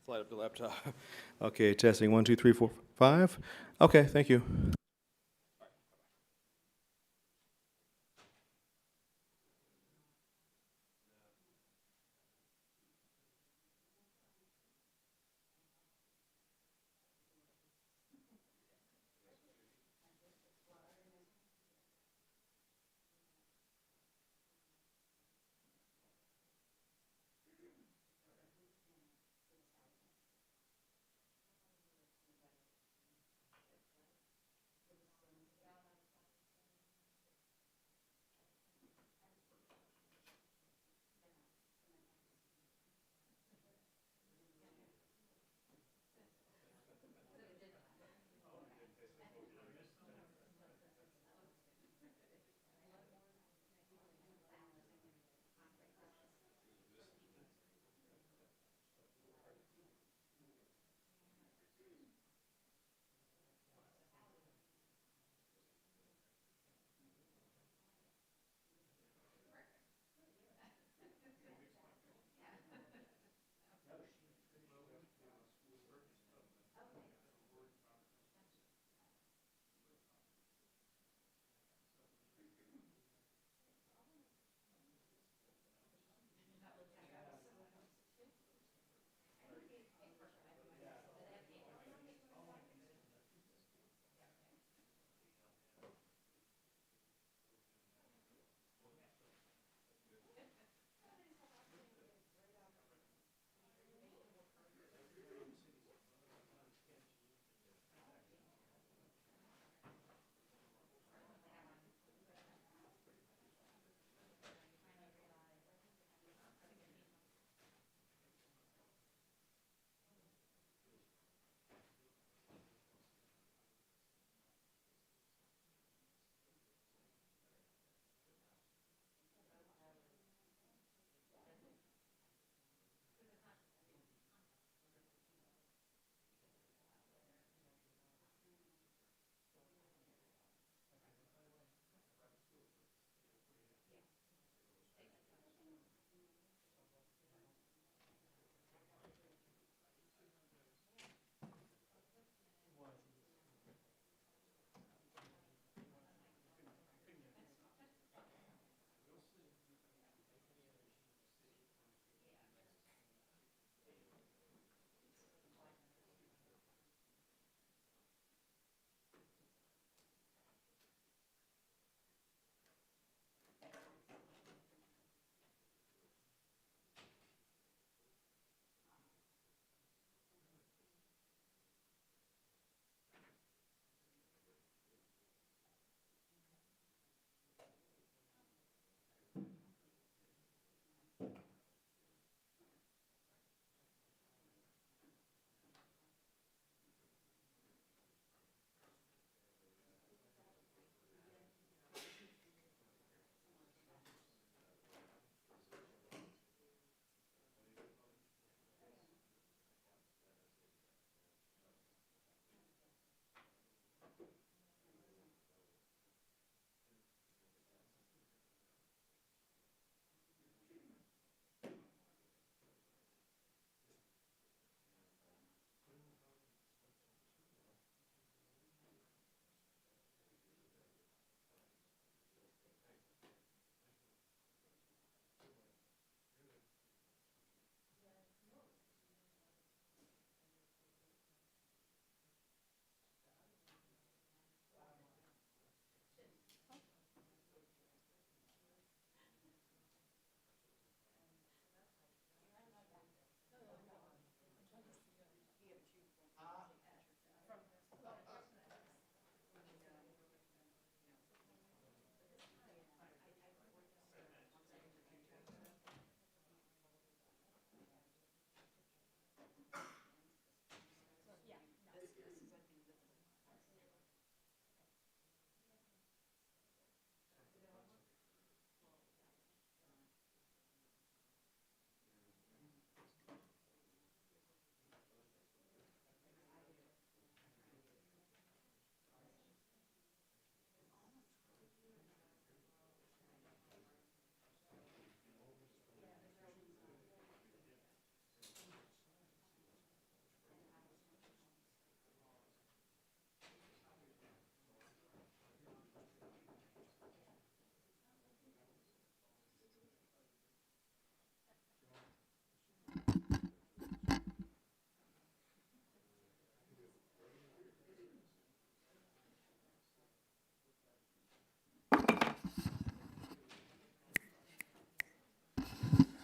Slide up the laptop. Okay, testing 1, 2, 3, 4, 5. Okay, thank you.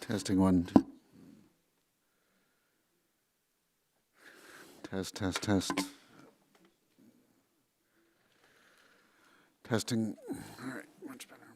Testing one. Test. Testing. All right, much better.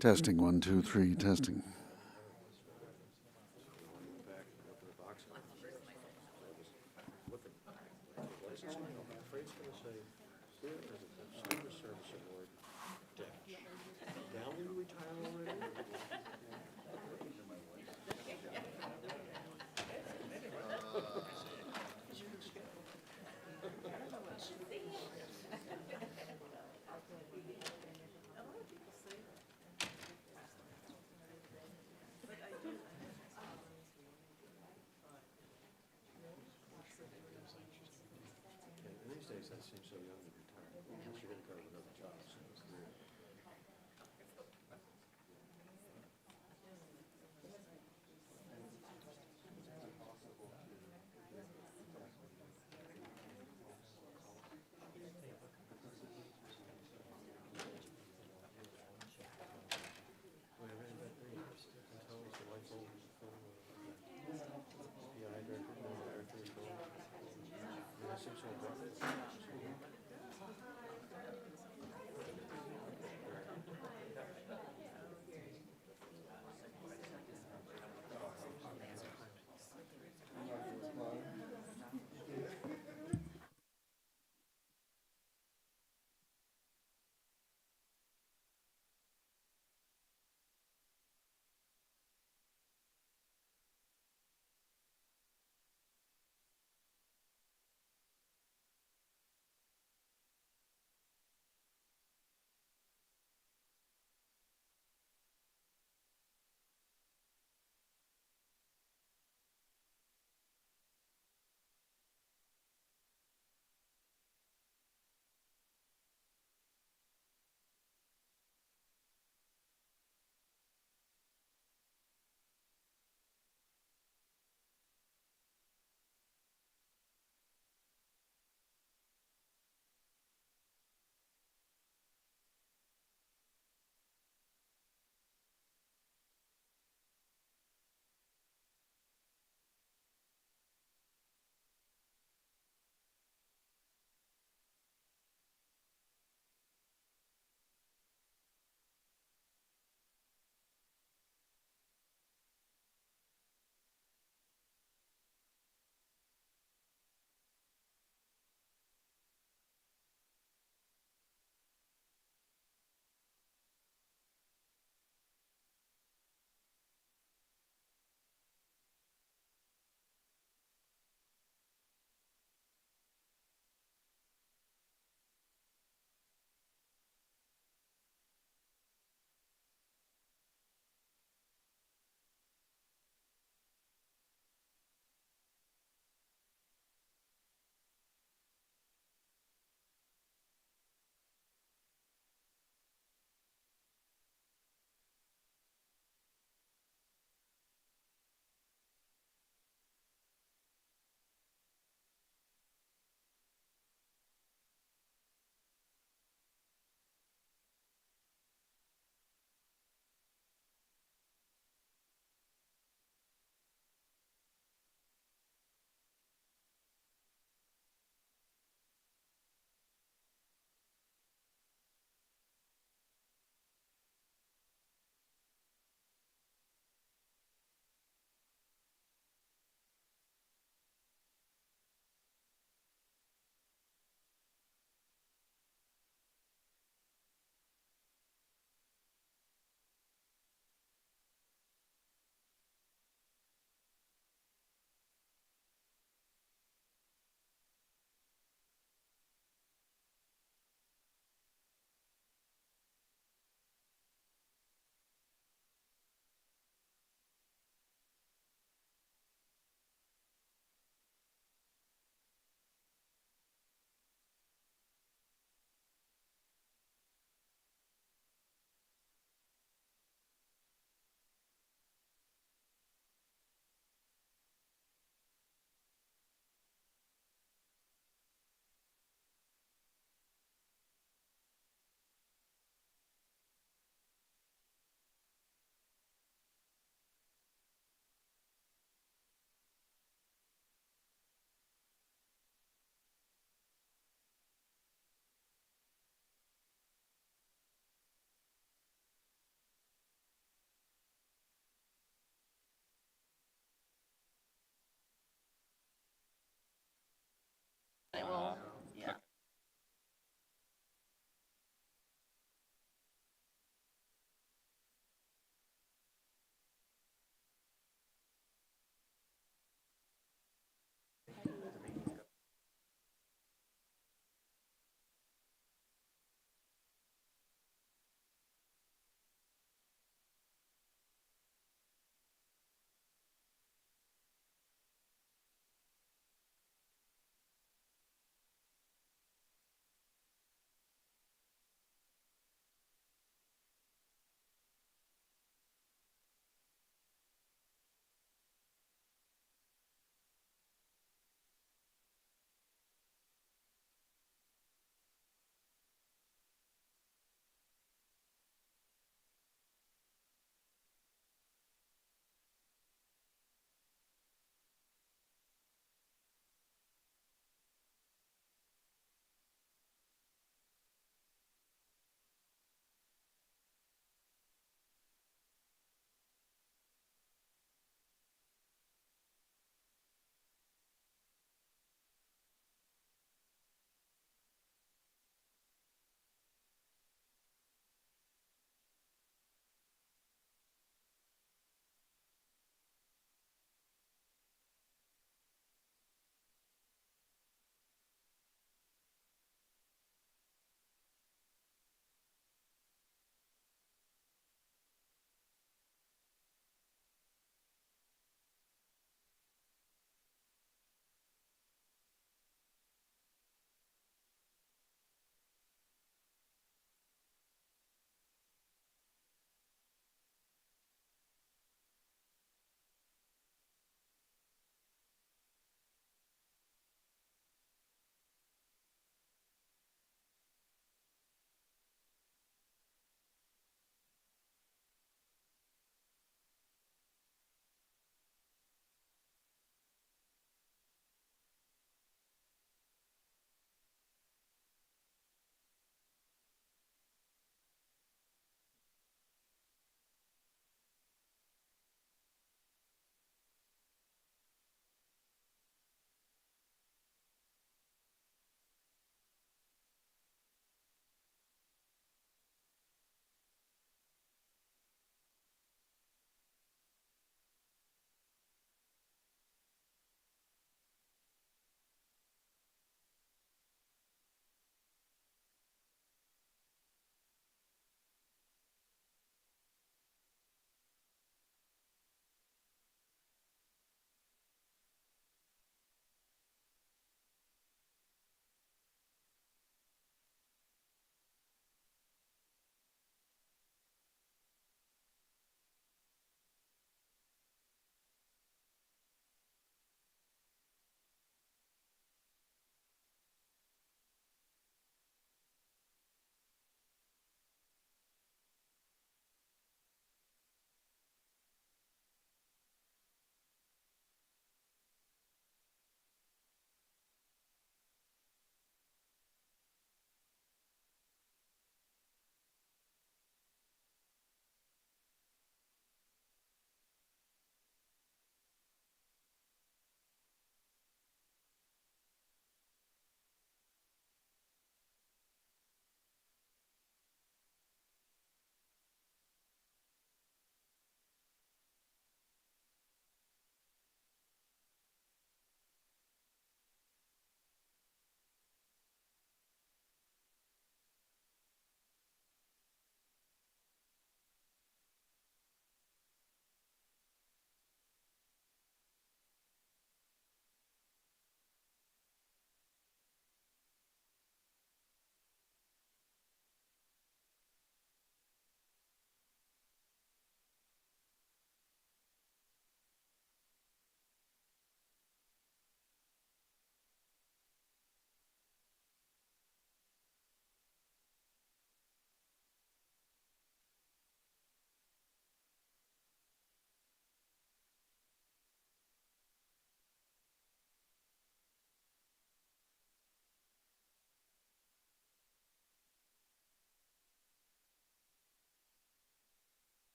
Testing, 1, 2, 3, testing.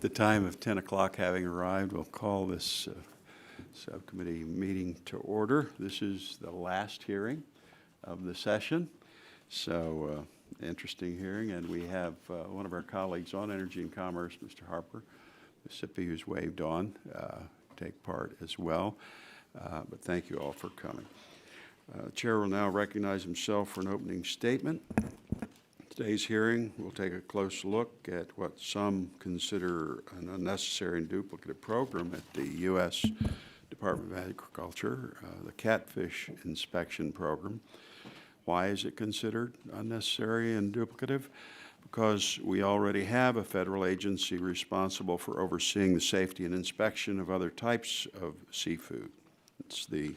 The time of 10 o'clock having arrived, we'll call this subcommittee meeting to order. This is the last hearing of the session, so interesting hearing, and we have one of our colleagues on Energy and Commerce, Mr. Harper, Mississippi, who's waved on, take part as well, but thank you all for coming. Chair will now recognize himself for an opening statement. Today's hearing will take a close look at what some consider an unnecessary and duplicative program at the U.S. Department of Agriculture, the Catfish Inspection Program. Why is it considered unnecessary and duplicative? Because we already have a federal agency responsible for overseeing the safety and inspection of other types of seafood. It's the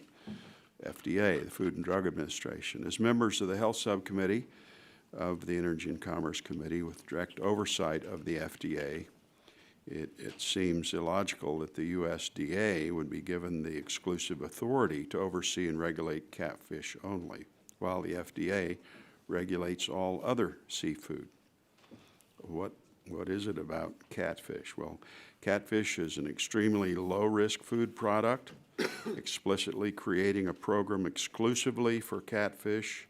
FDA, the Food and Drug Administration. As members of the Health Subcommittee of the Energy and Commerce Committee with direct oversight of the FDA, it seems illogical that the USDA would be given the exclusive authority to oversee and regulate catfish only, while the FDA regulates all other seafood. What is it about catfish? Well, catfish is an extremely low-risk food product. Explicitly creating a program exclusively for catfish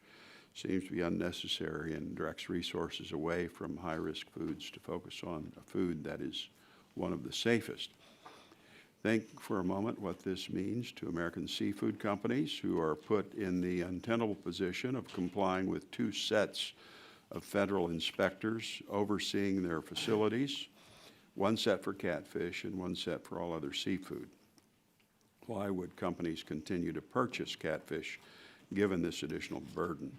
seems to be unnecessary and directs resources away from high-risk foods to focus on a food that is one of the safest. Think for a moment what this means to American seafood companies who are put in the untenable position of complying with two sets of federal inspectors overseeing their facilities, one set for catfish and one set for all other seafood. Why would companies continue to purchase catfish given this additional burden?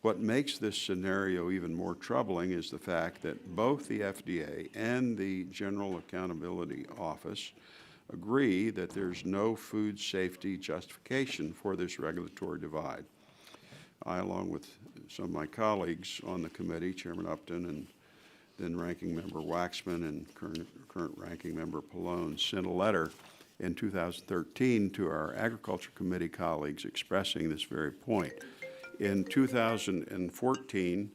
What makes this scenario even more troubling is the fact that both the FDA and the General Accountability Office agree that there's no food safety justification for this regulatory divide. I, along with some of my colleagues on the committee, Chairman Upton and then Ranking Member Waxman and current Ranking Member Pallone, sent a letter in 2013 to our Agriculture Committee colleagues expressing this very point. In 2014,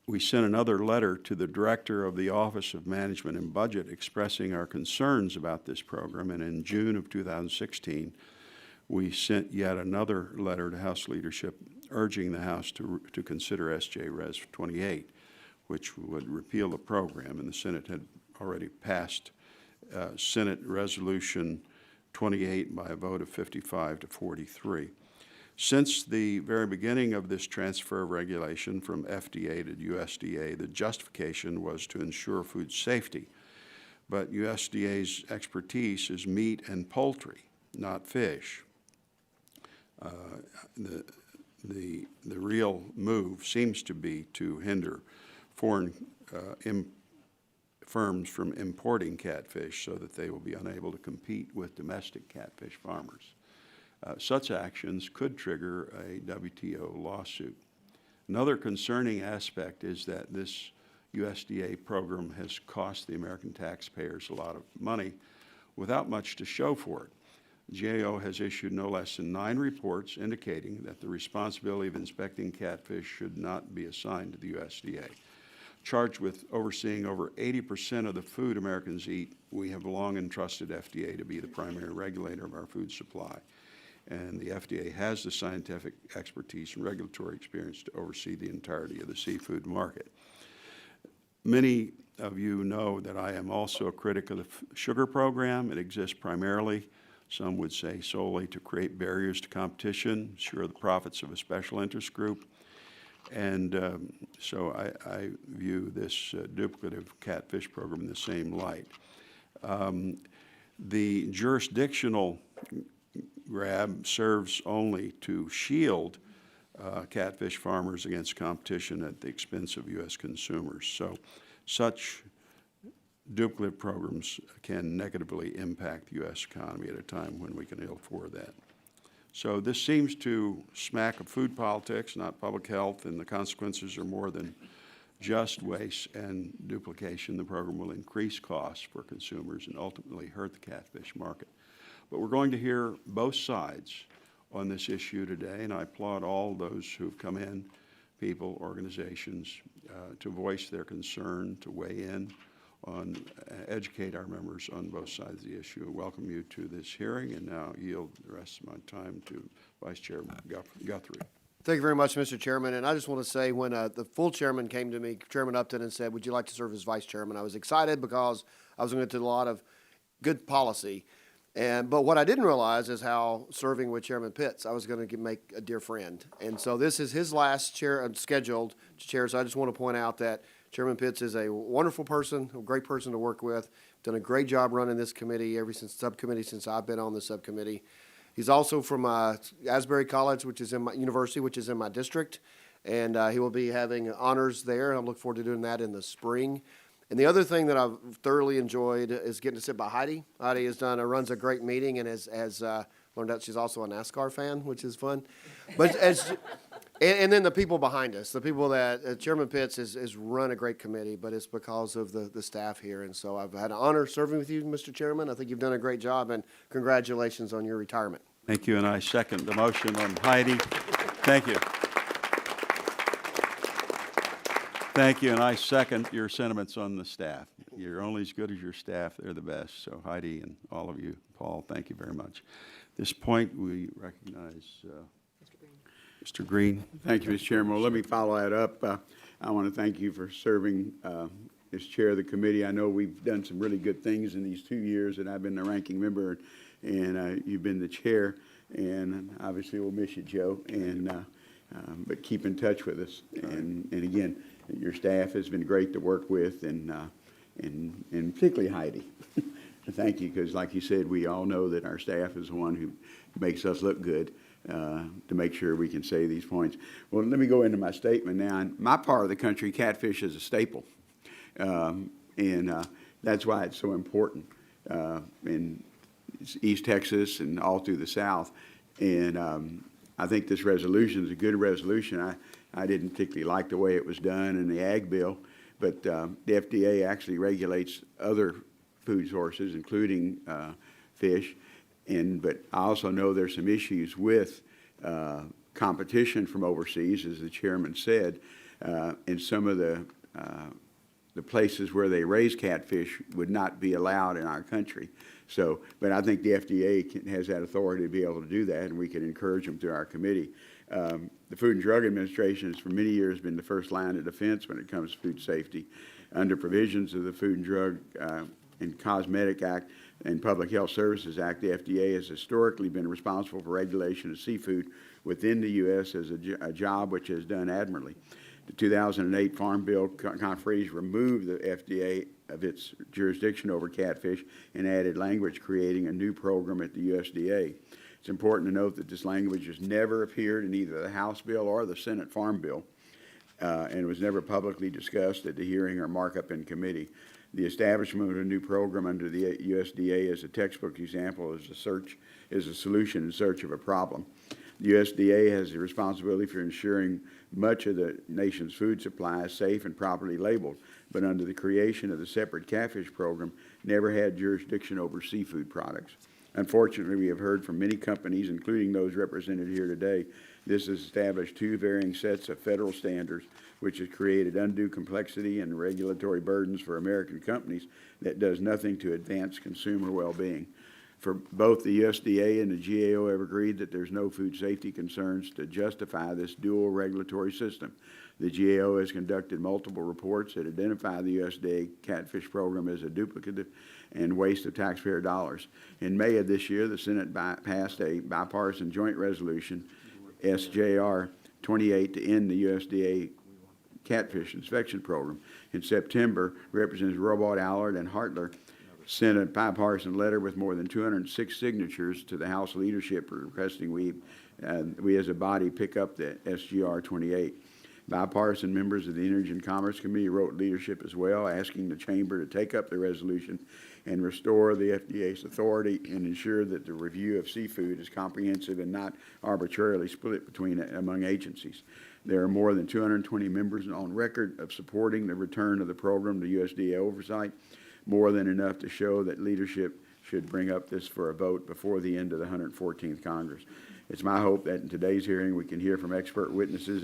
we sent another letter to the Director of the Office of Management and Budget expressing our concerns about this program, and in June of 2016, we sent yet another letter to House leadership urging the House to consider S.J. Res. 28, which would repeal the program, and the Senate had already passed Senate Resolution 28 by a vote of 55 to 43. Since the very beginning of this transfer of regulation from FDA to USDA, the justification was to ensure food safety. But USDA's expertise is meat and poultry, not fish. The real move seems to be to hinder foreign firms from importing catfish so that they will be unable to compete with domestic catfish farmers. Such actions could trigger a WTO lawsuit. Another concerning aspect is that this USDA program has cost the American taxpayers a lot of money without much to show for it. The GAO has issued no less than 9 reports indicating that the responsibility of inspecting catfish should not be assigned to the USDA. Charged with overseeing over 80% of the food Americans eat, we have long entrusted FDA to be the primary regulator of our food supply. And the FDA has the scientific expertise and regulatory experience to oversee the entirety of the seafood market. Many of you know that I am also a critic of the sugar program. It exists primarily, some would say solely, to create barriers to competition, ensure the profits of a special interest group. And so I view this duplicative catfish program in the same light. The jurisdictional grab serves only to shield catfish farmers against competition at the expense of U.S. consumers. So such duplicative programs can negatively impact the U.S. economy at a time when we can ill afford that. So this seems to smack of food politics, not public health, and the consequences are more than just waste and duplication. The program will increase costs for consumers and ultimately hurt the catfish market. But we're going to hear both sides on this issue today, and I applaud all those who've come in people, organizations, to voice their concern, to weigh in on, educate our members on both sides of the issue. I welcome you to this hearing, and now yield the rest of my time to Vice Chairman Guthrie. Thank you very much, Mr. Chairman. And I just want to say, when the full chairman came to me, Chairman Upton, and said, "Would you like to serve as vice chairman?" I was excited because I was going to do a lot of good policy. But what I didn't realize is how serving with Chairman Pitts, I was going to make a dear friend. And so this is his last scheduled chair. So I just want to point out that Chairman Pitts is a wonderful person, a great person to work with. Done a great job running this committee since I've been on the subcommittee. He's also from Asbury College, which is in my university, which is in my district, and he will be having honors there. I look forward to doing that in the spring. And the other thing that I've thoroughly enjoyed is getting to sit by Heidi. Heidi runs a great meeting and has learned out she's also a NASCAR fan, which is fun. But and then the people behind us, the people that Chairman Pitts has run a great committee, but it's because of the staff here. And so I've had an honor serving with you, Mr. Chairman. I think you've done a great job, and congratulations on your retirement. Thank you, and I second the motion on Heidi. Thank you. Thank you, and I second your sentiments on the staff. You're only as good as your staff. They're the best. So Heidi and all of you, Paul, thank you very much. At this point, we recognize Mr. Green. Thank you, Mr. Chairman. Well, let me follow that up. I want to thank you for serving as chair of the committee. I know we've done some really good things in these 2 years that I've been the ranking member, and you've been the chair. And obviously, we'll miss you, Joe. And but keep in touch with us. And again, your staff has been great to work with, and particularly Heidi. Thank you, because like you said, we all know that our staff is the one who makes us look good to make sure we can say these points. Well, let me go into my statement now. In my part of the country, catfish is a staple, and that's why it's so important in East Texas and all through the South. And I think this resolution is a good resolution. I didn't particularly like the way it was done in the Ag Bill, but the FDA actually regulates other food sources, including fish. But I also know there's some issues with competition from overseas, as the chairman said, and some of the places where they raise catfish would not be allowed in our country. So, but I think the FDA has that authority to be able to do that, and we can encourage them through our committee. The Food and Drug Administration has for many years been the first line of defense when it comes to food safety. Under provisions of the Food and Drug and Cosmetic Act and Public Health Services Act, the FDA has historically been responsible for regulation of seafood within the U.S. as a job which has done admirably. The 2008 Farm Bill conferees removed the FDA of its jurisdiction over catfish and added language creating a new program at the USDA. It's important to note that this language has never appeared in either the House bill or the Senate Farm Bill, and was never publicly discussed at the hearing or markup in committee. The establishment of a new program under the USDA is a textbook example is a solution in search of a problem. The USDA has the responsibility for ensuring much of the nation's food supply is safe and properly labeled, but under the creation of the separate catfish program, never had jurisdiction over seafood products. Unfortunately, we have heard from many companies, including those represented here today, this has established two varying sets of federal standards, which has created undue complexity and regulatory burdens for American companies that does nothing to advance consumer well-being. For both the USDA and the GAO have agreed that there's no food safety concerns to justify this dual regulatory system. The GAO has conducted multiple reports that identify the USDA catfish program as a duplicative and waste of taxpayer dollars. In May of this year, the Senate passed a bipartisan joint resolution, SJR 28, to end the USDA catfish inspection program. In September, Representatives Robart, Allard, and Hartler sent a bipartisan letter with more than 206 signatures to the House leadership requesting we as a body pick up the SGR 28. Bipartisan members of the Energy and Commerce Committee wrote leadership as well, asking the Chamber to take up the resolution and restore the FDA's authority and ensure that the review of seafood is comprehensive and not arbitrarily split among agencies. There are more than 220 members on record of supporting the return of the program to USDA oversight, more than enough to show that leadership should bring up this for a vote before the end of the 114th Congress. It's my hope that in today's hearing we can hear from expert witnesses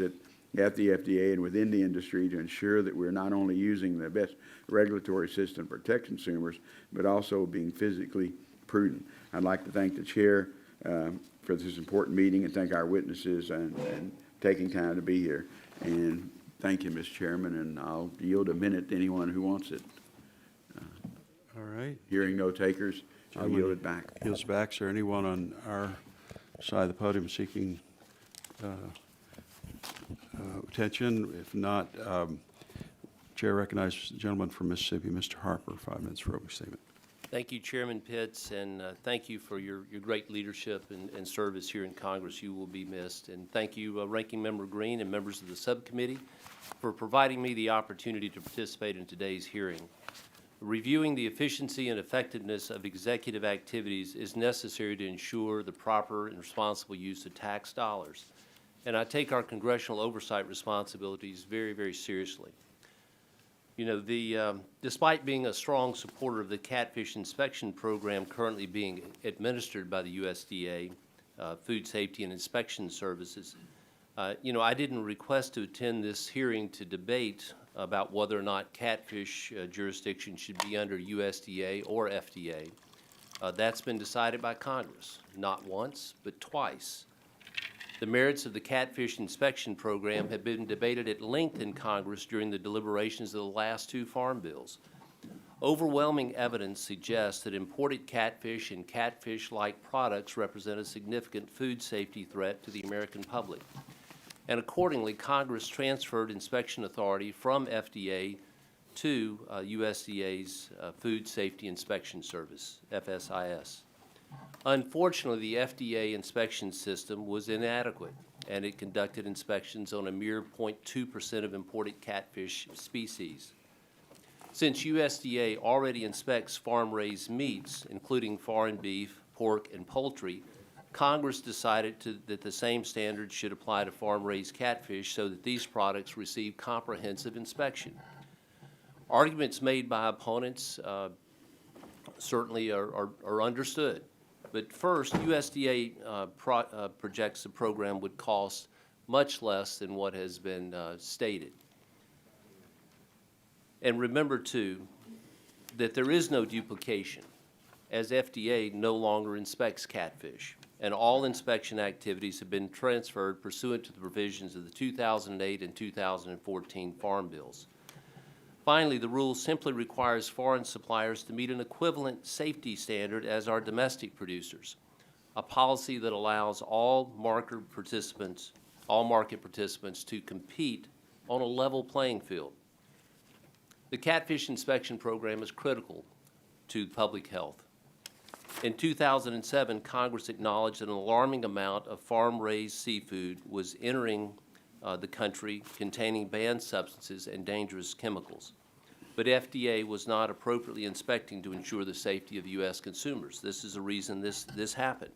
at the FDA and within the industry to ensure that we're not only using the best regulatory system to protect consumers, but also being physically prudent. I'd like to thank the chair for this important meeting and thank our witnesses and taking time to be here. And thank you, Mr. Chairman, and I'll yield a minute to anyone who wants it. All right. Hearing no takers, I'll yield it back. Yields back. Is there anyone on our side of the podium seeking attention? If not, Chair recognizes the gentleman from Mississippi, Mr. Harper, 5 minutes for opening statement. Thank you, Chairman Pitts, and thank you for your great leadership and service here in Congress. You will be missed. And thank you, Ranking Member Green and members of the subcommittee for providing me the opportunity to participate in today's hearing. Reviewing the efficiency and effectiveness of executive activities is necessary to ensure the proper and responsible use of tax dollars. And I take our congressional oversight responsibilities very, very seriously. You know, despite being a strong supporter of the Catfish inspection program currently being administered by the USDA, Food Safety and Inspection Services, you know, I didn't request to attend this hearing to debate about whether or not catfish jurisdiction should be under USDA or FDA. That's been decided by Congress, not once, but twice. The merits of the catfish inspection program have been debated at length in Congress during the deliberations of the last 2 farm bills. Overwhelming evidence suggests that imported catfish and catfish-like products represent a significant food safety threat to the American public. And accordingly, Congress transferred inspection authority from FDA to USDA's Food Safety Inspection Service, FSIS. Unfortunately, the FDA inspection system was inadequate, and it conducted inspections on a mere 0.2% of imported catfish species. Since USDA already inspects farm-raised meats, including foreign beef, pork, and poultry, Congress decided that the same standards should apply to farm-raised catfish so that these products receive comprehensive inspection. Arguments made by opponents certainly are understood. But first, USDA projects the program would cost much less than what has been stated. And remember, too, that there is no duplication, as FDA no longer inspects catfish, and all inspection activities have been transferred pursuant to the provisions of the 2008 and 2014 Farm Bills. Finally, the rule simply requires foreign suppliers to meet an equivalent safety standard as our domestic producers, a policy that allows all market participants to compete on a level playing field. The catfish inspection program is critical to public health. In 2007, Congress acknowledged that an alarming amount of farm-raised seafood was entering the country containing banned substances and dangerous chemicals. But FDA was not appropriately inspecting to ensure the safety of U.S. consumers. This is the reason this happened.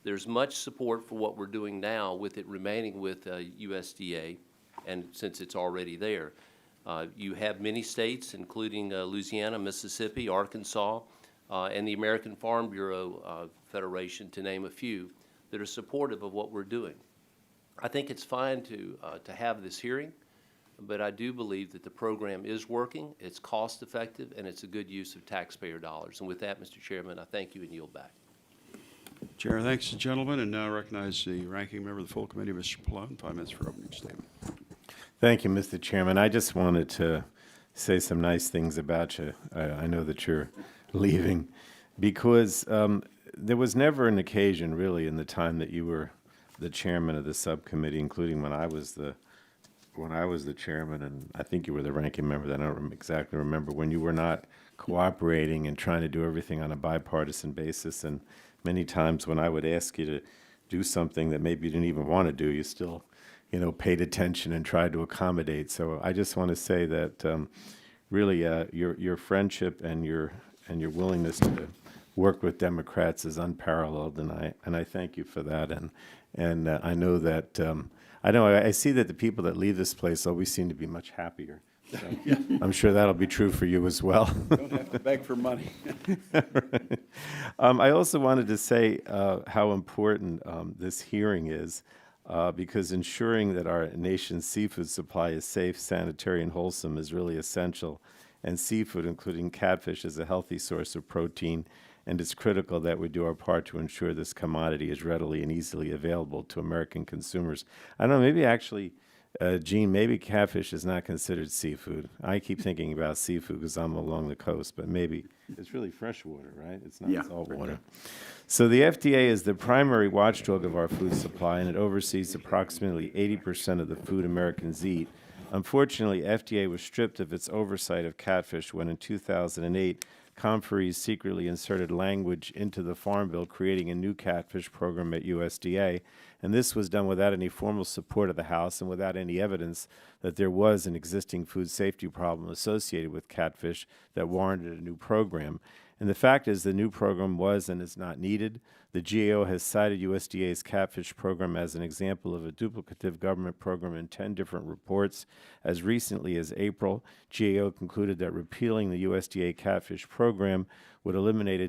There's much support for what we're doing now with it remaining with USDA, and since it's already there. You have many states, including Louisiana, Mississippi, Arkansas, and the American Farm Bureau Federation, to name a few, that are supportive of what we're doing. I think it's fine to have this hearing, but I do believe that the program is working, it's cost-effective, and it's a good use of taxpayer dollars. And with that, Mr. Chairman, I thank you and yield back. Chair thanks the gentleman, and now recognize the ranking member of the full committee, Mr. Pallone, 5 minutes for opening statement. Thank you, Mr. Chairman. I just wanted to say some nice things about you. I know that you're leaving, because there was never an occasion, really, in the time that you were the chairman of the subcommittee, including when I was the chairman, and I think you were the ranking member. I don't exactly remember, when you were not cooperating and trying to do everything on a bipartisan basis. And many times when I would ask you to do something that maybe you didn't even want to do, you still, paid attention and tried to accommodate. So I just want to say that really your friendship and your willingness to work with Democrats is unparalleled, and I thank you for that. And I know that I see that the people that leave this place always seem to be much happier. So I'm sure that'll be true for you as well. Don't have to beg for money. I also wanted to say how important this hearing is. because ensuring that our nation's seafood supply is safe, sanitary, and wholesome is really essential. And seafood, including catfish, is a healthy source of protein, and it's critical that we do our part to ensure this commodity is readily and easily available to American consumers. I don't know, maybe actually, Gene, maybe catfish is not considered seafood. I keep thinking about seafood because I'm along the coast, but maybe it's really freshwater, right? It's not Yeah. salt water. So the FDA is the primary watchdog of our food supply, and it oversees approximately 80% of the food Americans eat. Unfortunately, FDA was stripped of its oversight of catfish when in 2008, conferees secretly inserted language into the Farm Bill creating a new catfish program at USDA, and this was done without any formal support of the House and without any evidence that there was an existing food safety problem associated with catfish that warranted a new program. And the fact is the new program was and is not needed. The GAO has cited USDA's catfish program as an example of a duplicative government program in 10 different reports. As recently as April, GAO concluded that repealing the USDA catfish program would eliminate a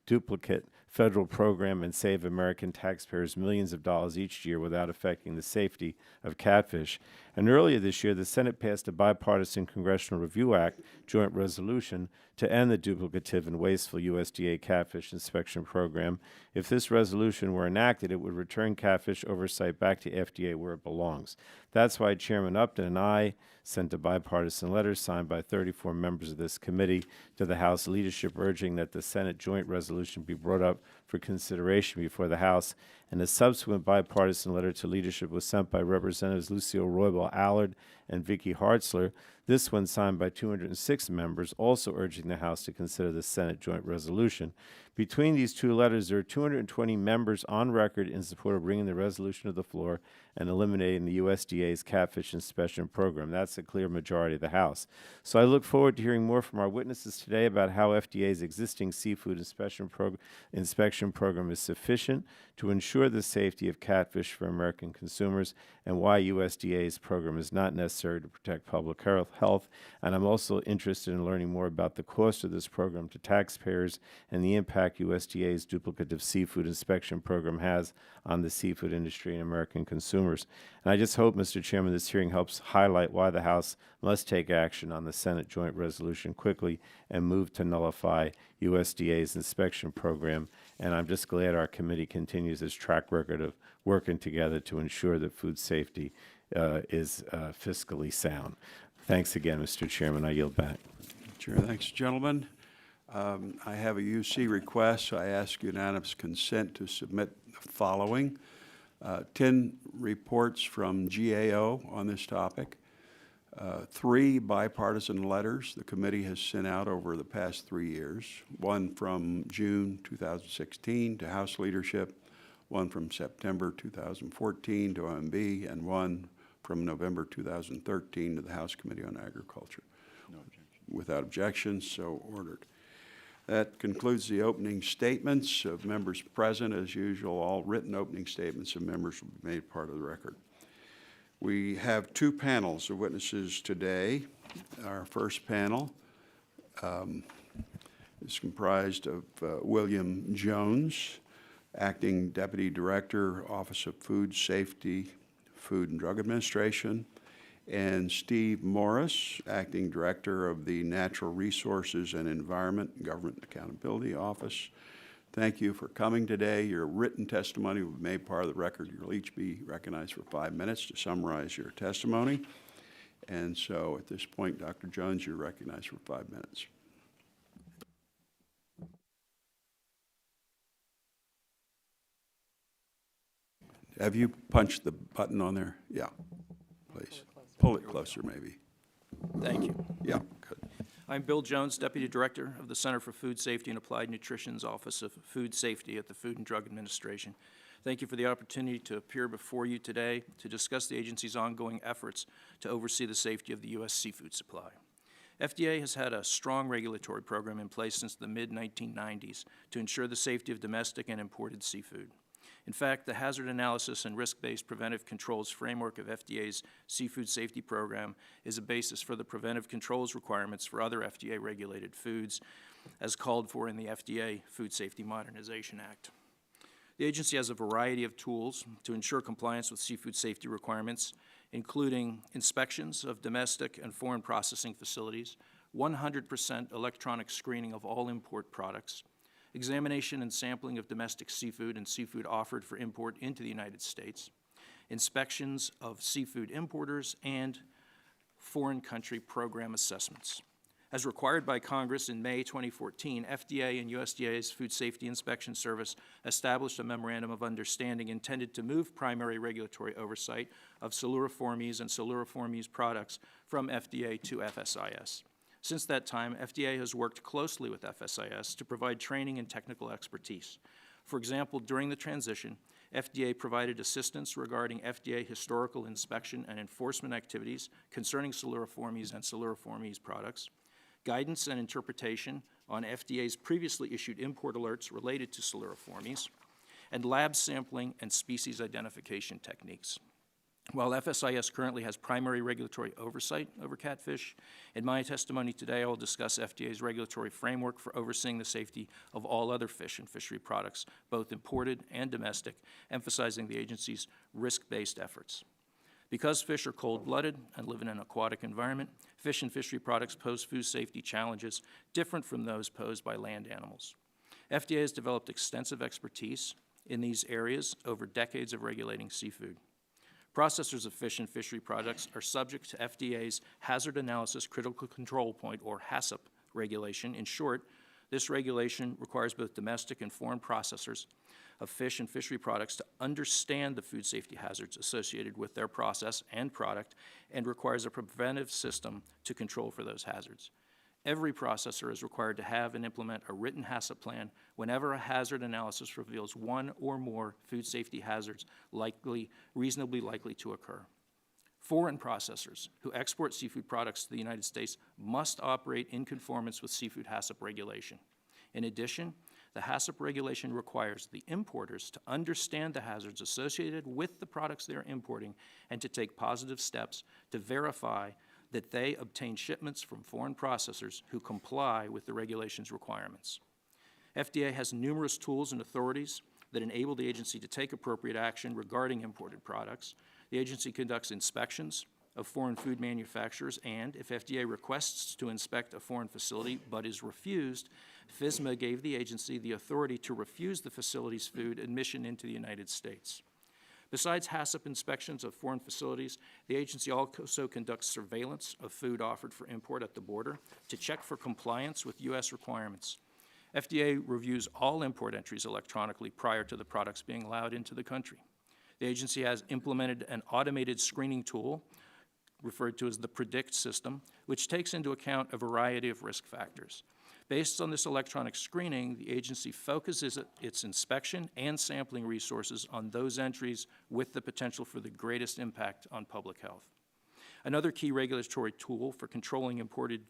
duplicate federal program and save American taxpayers millions of dollars each year without affecting the safety of catfish. And earlier this year, the Senate passed a bipartisan Congressional Review Act joint resolution to end the duplicative and wasteful USDA catfish inspection program. If this resolution were enacted, it would return catfish oversight back to FDA where it belongs. That's why Chairman Upton and I sent a bipartisan letter signed by 34 members of this committee to the House leadership urging that the Senate joint resolution be brought up for consideration before the House, and a subsequent bipartisan letter to leadership was sent by Representatives Lucille Roybal Allard and Vicky Hartzler, this one signed by 206 members, also urging the House to consider the Senate joint resolution. Between these two letters, there are 220 members on record in support of bringing the resolution to the floor and eliminating the USDA's catfish inspection program. That's a clear majority of the House. So I look forward to hearing more from our witnesses today about how FDA's existing seafood inspection program is sufficient to ensure the safety of catfish for American consumers and why USDA's program is not necessary to protect public health. And I'm also interested in learning more about the cost of this program to taxpayers and the impact USDA's duplicative seafood inspection program has on the seafood industry and American consumers. And I just hope, Mr. Chairman, this hearing helps highlight why the House must take action on the Senate joint resolution quickly and move to nullify USDA's inspection program. And I'm just glad our committee continues its track record of working together to ensure that food safety is fiscally sound. Thanks again, Mr. Chairman. I yield back. Chair, thanks, gentlemen. I have a UC request. I ask unanimous consent to submit the following. 10 reports from GAO on this topic. 3 bipartisan letters the committee has sent out over the past 3 years. One from June 2016 to House leadership, one from September 2014 to OMB, and one from November 2013 to the House Committee on Agriculture. No objection. Without objection, so ordered. That concludes the opening statements of members present. As usual, all written opening statements of members will be made part of the record. We have 2 panels of witnesses today. Our first panel is comprised of William Jones, Acting Deputy Director, Office of Food Safety, Food and Drug Administration, and Steve Morris, Acting Director of the Natural Resources and Environment Government Accountability Office. Thank you for coming today. Your written testimony will be made part of the record. You'll each be recognized for 5 minutes to summarize your testimony. And so at this point, Dr. Jones, you're recognized for 5 minutes. Have you punched the button on there? Yeah, please. Pull it closer, maybe. Thank you. Yeah, good. I'm Bill Jones, Deputy Director of the Center for Food Safety and Applied Nutrition's Office of Food Safety at the Food and Drug Administration. Thank you for the opportunity to appear before you today to discuss the agency's ongoing efforts to oversee the safety of the U.S. seafood supply. FDA has had a strong regulatory program in place since the mid-1990s to ensure the safety of domestic and imported seafood. In fact, the hazard analysis and risk-based preventive controls framework of FDA's seafood safety program is a basis for the preventive controls requirements for other FDA-regulated foods as called for in the FDA Food Safety Modernization Act. The agency has a variety of tools to ensure compliance with seafood safety requirements, including inspections of domestic and foreign processing facilities, 100% electronic screening of all import products, examination and sampling of domestic seafood and seafood offered for import into the United States, inspections of seafood importers, and foreign country program assessments. As required by Congress in May 2014, FDA and USDA's Food Safety Inspection Service established a memorandum of understanding intended to move primary regulatory oversight of Siluriformes and Siluriformes products from FDA to FSIS. Since that time, FDA has worked closely with FSIS to provide training and technical expertise. For example, during the transition, FDA provided assistance regarding FDA historical inspection and enforcement activities concerning Siluriformes and Siluriformes products, guidance and interpretation on FDA's previously issued import alerts related to Siluriformes, and lab sampling and species identification techniques. While FSIS currently has primary regulatory oversight over catfish, in my testimony today I will discuss FDA's regulatory framework for overseeing the safety of all other fish and fishery products, both imported and domestic, emphasizing the agency's risk-based efforts. Because fish are cold-blooded and live in an aquatic environment, fish and fishery products pose food safety challenges different from those posed by land animals. FDA has developed extensive expertise in these areas over decades of regulating seafood. Processors of fish and fishery products are subject to FDA's Hazard Analysis Critical Control Point, or HACCP, regulation. In short, this regulation requires both domestic and foreign processors of fish and fishery products to understand the food safety hazards associated with their process and product, and requires a preventive system to control for those hazards. Every processor is required to have and implement a written HACCP plan whenever a hazard analysis reveals one or more food safety hazards reasonably likely to occur. Foreign processors who export seafood products to the United States must operate in conformance with seafood HACCP regulation. In addition, the HACCP regulation requires the importers to understand the hazards associated with the products they are importing and to take positive steps to verify that they obtain shipments from foreign processors who comply with the regulation's requirements. FDA has numerous tools and authorities that enable the agency to take appropriate action regarding imported products. The agency conducts inspections of foreign food manufacturers, and if FDA requests to inspect a foreign facility but is refused, FSMA gave the agency the authority to refuse the facility's food admission into the United States. Besides HACCP inspections of foreign facilities, the agency also conducts surveillance of food offered for import at the border to check for compliance with U.S. requirements. FDA reviews all import entries electronically prior to the products being allowed into the country. The agency has implemented an automated screening tool referred to as the PREDICT system, which takes into account a variety of risk factors. Based on this electronic screening, the agency focuses its inspection and sampling resources on those entries with the potential for the greatest impact on public health. Another key regulatory tool for controlling imported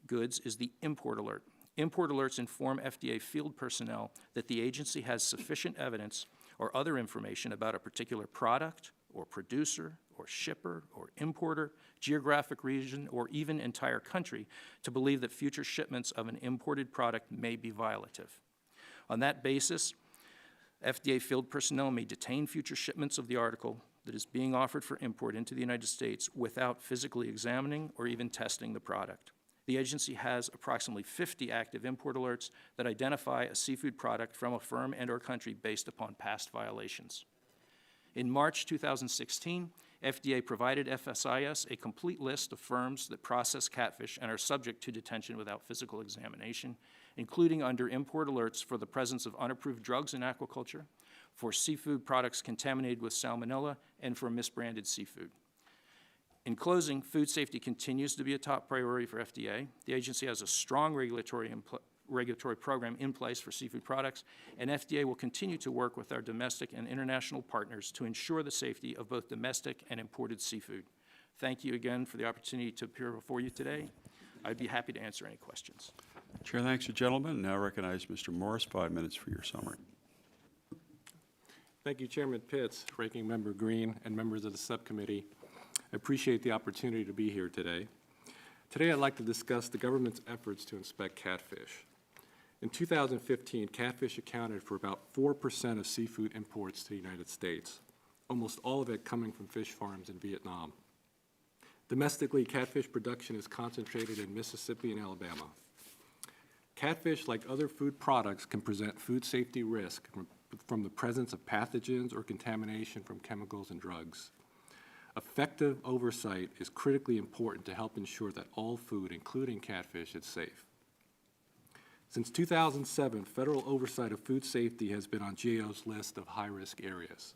goods is the import alert. Import alerts inform FDA field personnel that the agency has sufficient evidence or other information about a particular product or producer or shipper or importer, geographic region, or even entire country to believe that future shipments of an imported product may be violative. On that basis, FDA field personnel may detain future shipments of the article that is being offered for import into the United States without physically examining or even testing the product. The agency has approximately 50 active import alerts that identify a seafood product from a firm and/or country based upon past violations. In March 2016, FDA provided FSIS a complete list of firms that process catfish and are subject to detention without physical examination, including under import alerts for the presence of unapproved drugs in aquaculture, for seafood products contaminated with salmonella, and for misbranded seafood. In closing, food safety continues to be a top priority for FDA. The agency has a strong regulatory program in place for seafood products, and FDA will continue to work with our domestic and international partners to ensure the safety of both domestic and imported seafood. Thank you again for the opportunity to appear before you today. I'd be happy to answer any questions. Chair thanks the gentleman. Now recognize Mr. Morris, 5 minutes for your summary. Thank you, Chairman Pitts, Ranking Member Green, and members of the subcommittee. I appreciate the opportunity to be here today. Today, I'd like to discuss the government's efforts to inspect catfish. In 2015, catfish accounted for about 4% of seafood imports to the United States, almost all of it coming from fish farms in Vietnam. Domestically, catfish production is concentrated in Mississippi and Alabama. Catfish, like other food products, can present food safety risk from the presence of pathogens or contamination from chemicals and drugs. Effective oversight is critically important to help ensure that all food, including catfish, is safe. Since 2007, federal oversight of food safety has been on GAO's list of high-risk areas,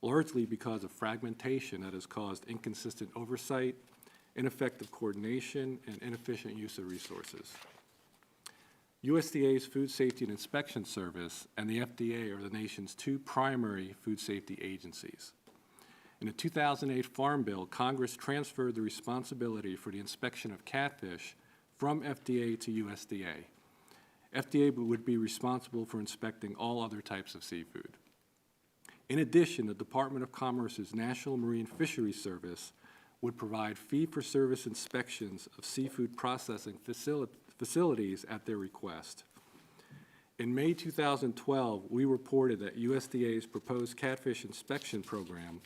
largely because of fragmentation that has caused inconsistent oversight, ineffective coordination, and inefficient use of resources. USDA's Food Safety and Inspection Service and the FDA are the nation's two primary food safety agencies. In the 2008 Farm Bill, Congress transferred the responsibility for the inspection of catfish from FDA to USDA. FDA would be responsible for inspecting all other types of seafood. In addition, the Department of Commerce's National Marine Fisheries Service would provide fee-for-service inspections of seafood processing facilities at their request. In May 2012, we reported that USDA's proposed catfish inspection program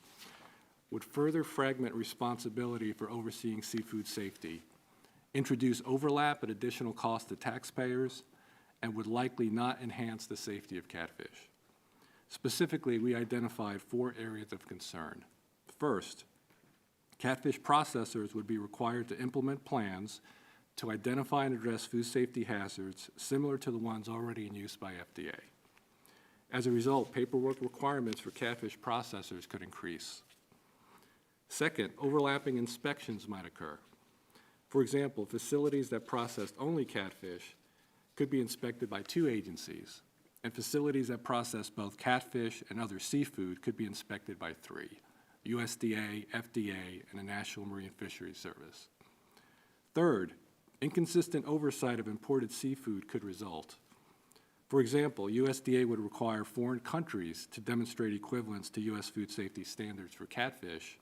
would further fragment responsibility for overseeing seafood safety, introduce overlap at additional cost to taxpayers, and would likely not enhance the safety of catfish. Specifically, we identified 4 areas of concern. First, catfish processors would be required to implement plans to identify and address food safety hazards similar to the ones already in use by FDA. As a result, paperwork requirements for catfish processors could increase. Second, overlapping inspections might occur. For example, facilities that processed only catfish could be inspected by 2 agencies, and facilities that process both catfish and other seafood could be inspected by 3, USDA, FDA, and the National Marine Fisheries Service. Third, inconsistent oversight of imported seafood could result. For example, USDA would require foreign countries to demonstrate equivalence to U.S. food safety standards for catfish,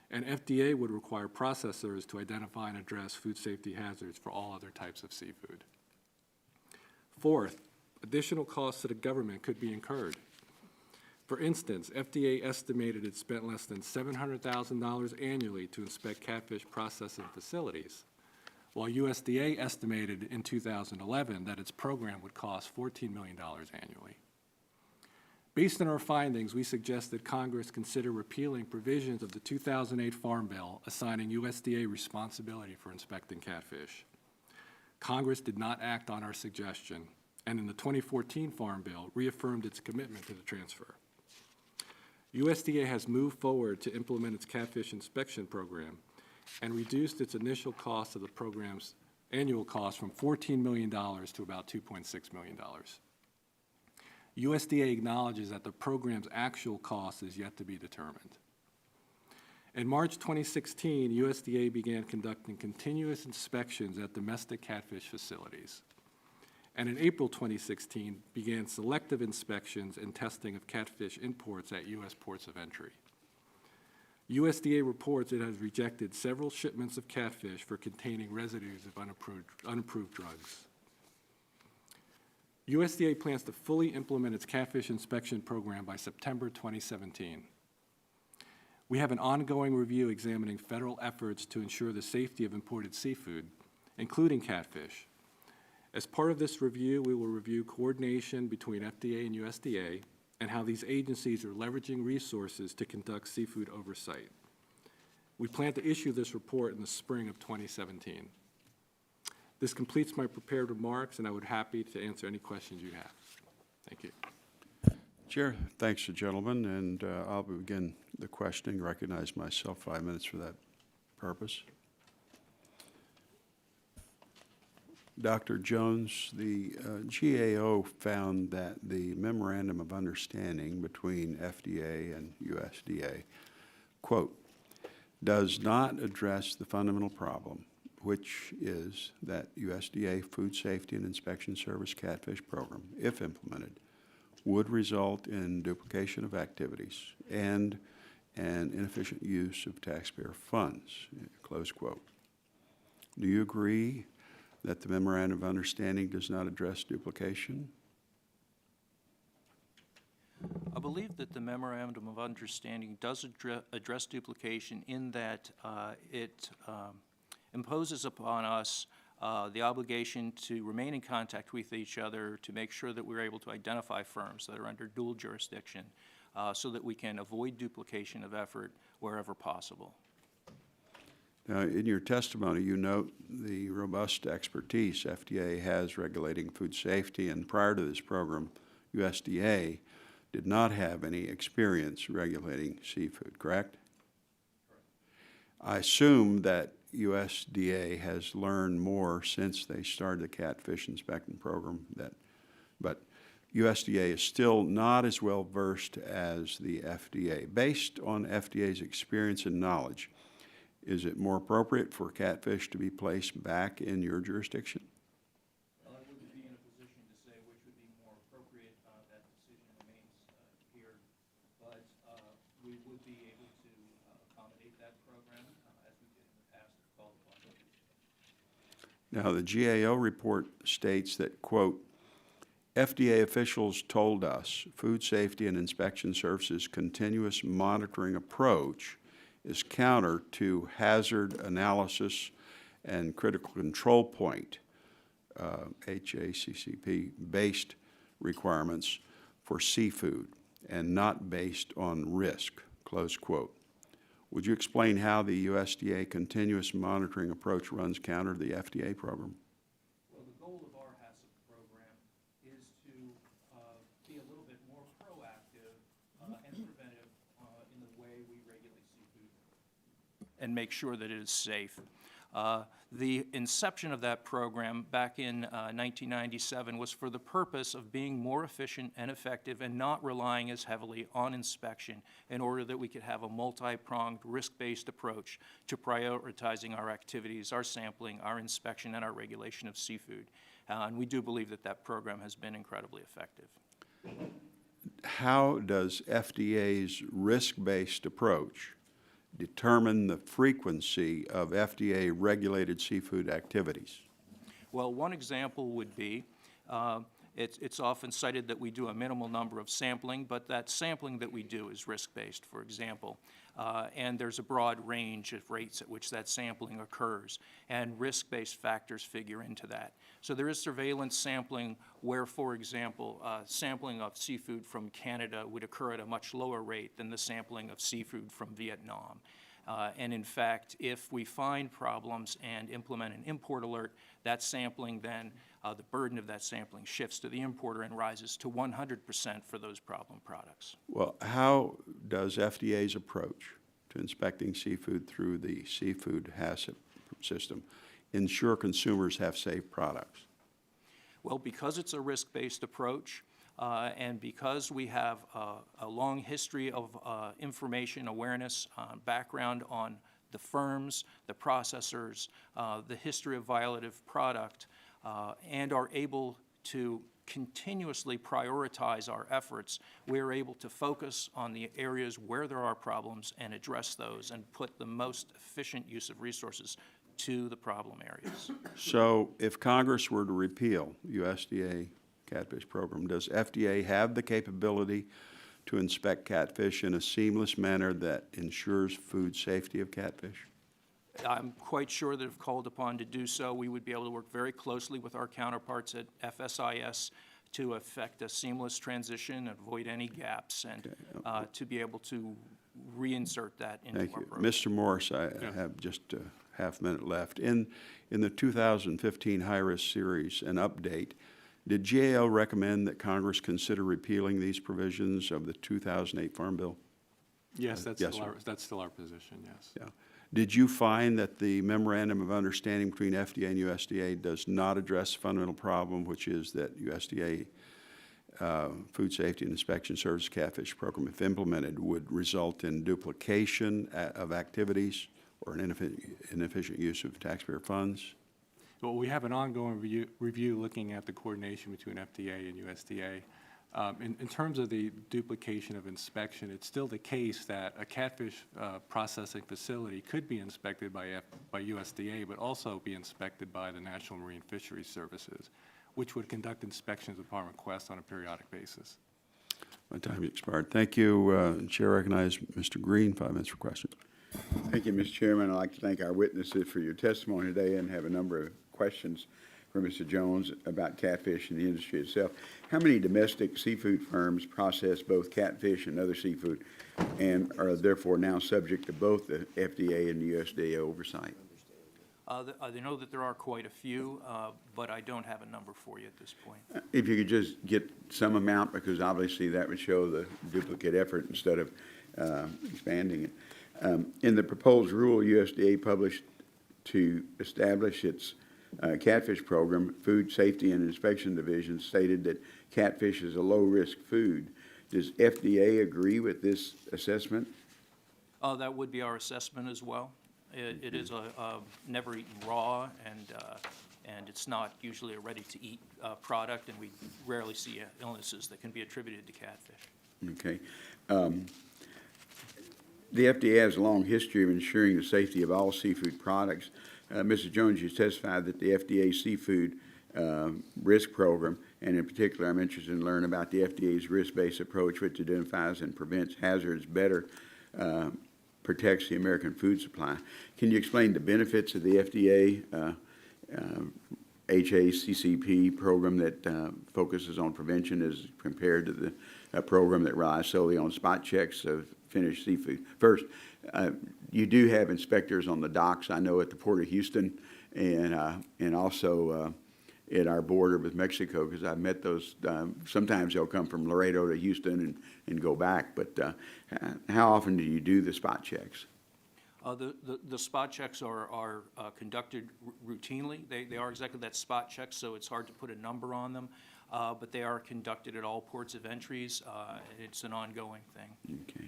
and FDA would require processors to identify and address food safety hazards for all other types of seafood. Fourth, additional costs to the government could be incurred. For instance, FDA estimated it spent less than $700,000 annually to inspect catfish processing facilities, while USDA estimated in 2011 that its program would cost $14 million annually. Based on our findings, we suggest that Congress consider repealing provisions of the 2008 Farm Bill assigning USDA responsibility for inspecting catfish. Congress did not act on our suggestion, and in the 2014 Farm Bill reaffirmed its commitment to the transfer. USDA has moved forward to implement its catfish inspection program and reduced its initial cost of the program's annual cost from $14 million to about $2.6 million. USDA acknowledges that the program's actual cost is yet to be determined. In March 2016, USDA began conducting continuous inspections at domestic catfish facilities, and in April 2016 began selective inspections and testing of catfish imports at U.S. ports of entry. USDA reports it has rejected several shipments of catfish for containing residues of unapproved drugs. USDA plans to fully implement its catfish inspection program by September 2017. We have an ongoing review examining federal efforts to ensure the safety of imported seafood, including catfish. As part of this review, we will review coordination between FDA and USDA and how these agencies are leveraging resources to conduct seafood oversight. We plan to issue this report in the spring of 2017. This completes my prepared remarks, and I would be happy to answer any questions you have. Thank you. Chair, thanks to gentlemen, and I'll begin the questioning. Recognize myself 5 minutes for that purpose. Dr. Jones, the GAO found that the Memorandum of Understanding between FDA and USDA, quote, does not address the fundamental problem, which is that USDA Food Safety and Inspection Service catfish program, if implemented, would result in duplication of activities and an inefficient use of taxpayer funds, close quote. Do you agree that the memorandum of understanding does not address duplication? I believe that the memorandum of understanding does address duplication in that it imposes upon us the obligation to remain in contact with each other to make sure that we're able to identify firms that are under dual jurisdiction so that we can avoid duplication of effort wherever possible. Now, in your testimony, you note the robust expertise FDA has regulating food safety, and prior to this program, USDA did not have any experience regulating seafood, correct? I assume that USDA has learned more since they started the catfish inspection program, but USDA is still not as well versed as the FDA. Based on FDA's experience and knowledge, is it more appropriate for catfish to be placed back in your jurisdiction? Well, I wouldn't be in a position to say which would be more appropriate. That decision remains here. But we would be able to accommodate that program as we did in the past if called upon. Now, the GAO report states that, quote, FDA officials told us Food Safety and Inspection Services' continuous monitoring approach is counter to hazard analysis and critical control point, HACCP-based requirements for seafood and not based on risk, close quote. Would you explain how the USDA continuous monitoring approach runs counter to the FDA program? Well, the goal of our HACCP program is to be a little bit more proactive and preventive in the way we regulate seafood and make sure that it is safe. The inception of that program back in 1997 was for the purpose of being more efficient and effective and not relying as heavily on inspection in order that we could have a multi-pronged, risk-based approach to prioritizing our activities, our sampling, our inspection, and our regulation of seafood. And we do believe that that program has been incredibly effective. How does FDA's risk-based approach determine the frequency of FDA-regulated seafood activities? Well, one example would be, it's often cited that we do a minimal number of sampling, but that sampling that we do is risk-based, for example. And there's a broad range of rates at which that sampling occurs, and risk-based factors figure into that. So there is surveillance sampling where, for example, sampling of seafood from Canada would occur at a much lower rate than the sampling of seafood from Vietnam. And in fact, if we find problems and implement an import alert, that sampling then, the burden of that sampling shifts to the importer and rises to 100% for those problem products. Well, how does FDA's approach to inspecting seafood through the seafood HACCP system ensure consumers have safe products? Well, because it's a risk-based approach, and because we have a long history of information awareness, background on the firms, the processors, the history of violative product, and are able to continuously prioritize our efforts, we're able to focus on the areas where there are problems and address those and put the most efficient use of resources to the problem areas. So if Congress were to repeal USDA catfish program, does FDA have the capability to inspect catfish in a seamless manner that ensures food safety of catfish? I'm quite sure that if called upon to do so, we would be able to work very closely with our counterparts at FSIS to effect a seamless transition, avoid any gaps, and to be able to reinsert that into Thank our you. program. Mr. Morris, I have just a half minute left. In the 2015 high-risk series, an update, did GAO recommend that Congress consider repealing these provisions of the 2008 Farm Bill? Yes, that's Yes, still sir. that's still our position, yes. Yeah. Did you find that the memorandum of understanding between FDA and USDA does not address the fundamental problem, which is that USDA Food Safety and Inspection Service catfish program, if implemented, would result in duplication of activities or an inefficient use of taxpayer funds? Well, we have an ongoing review looking at the coordination between FDA and USDA. In terms of the duplication of inspection, it's still the case that a catfish processing facility could be inspected by USDA, but also be inspected by the National Marine Fisheries Services, which would conduct inspections upon request on a periodic basis. My time expired. Thank you. Chair recognizes Mr. Green, 5 minutes for questions. Thank you, Mr. Chairman. I'd like to thank our witnesses for your testimony today and have a number of questions for Mr. Jones about catfish and the industry itself. How many domestic seafood firms process both catfish and other seafood and are therefore now subject to both the FDA and the USDA oversight? I know that there are quite a few, but I don't have a number for you at this point. If you could just get some amount, because obviously that would show the duplicate effort instead of expanding it. In the proposed rule USDA published to establish its catfish program, Food Safety and Inspection Division stated that catfish is a low-risk food. Does FDA agree with this assessment? That would be our assessment as well. It is a never eaten raw, and it's not usually a ready-to-eat product, and we rarely see illnesses that can be attributed to catfish. Okay. The FDA has a long history of ensuring the safety of all seafood products. Mr. Jones, you testified that the FDA seafood risk program, and in particular, I'm interested in learning about the FDA's risk-based approach, which identifies and prevents hazards better, protects the American food supply. Can you explain the benefits of the FDA HACCP program that focuses on prevention as compared to the program that relies solely on spot checks of finished seafood? First, you do have inspectors on the docks, I know, at the Port of Houston and also at our border with Mexico, because I've met those. Sometimes they'll come from Laredo to Houston and go back, but how often do you do the spot checks? The spot checks are conducted routinely. They are exactly that, spot checks, so it's hard to put a number on them, but they are conducted at all ports of entries. It's an ongoing thing. Okay.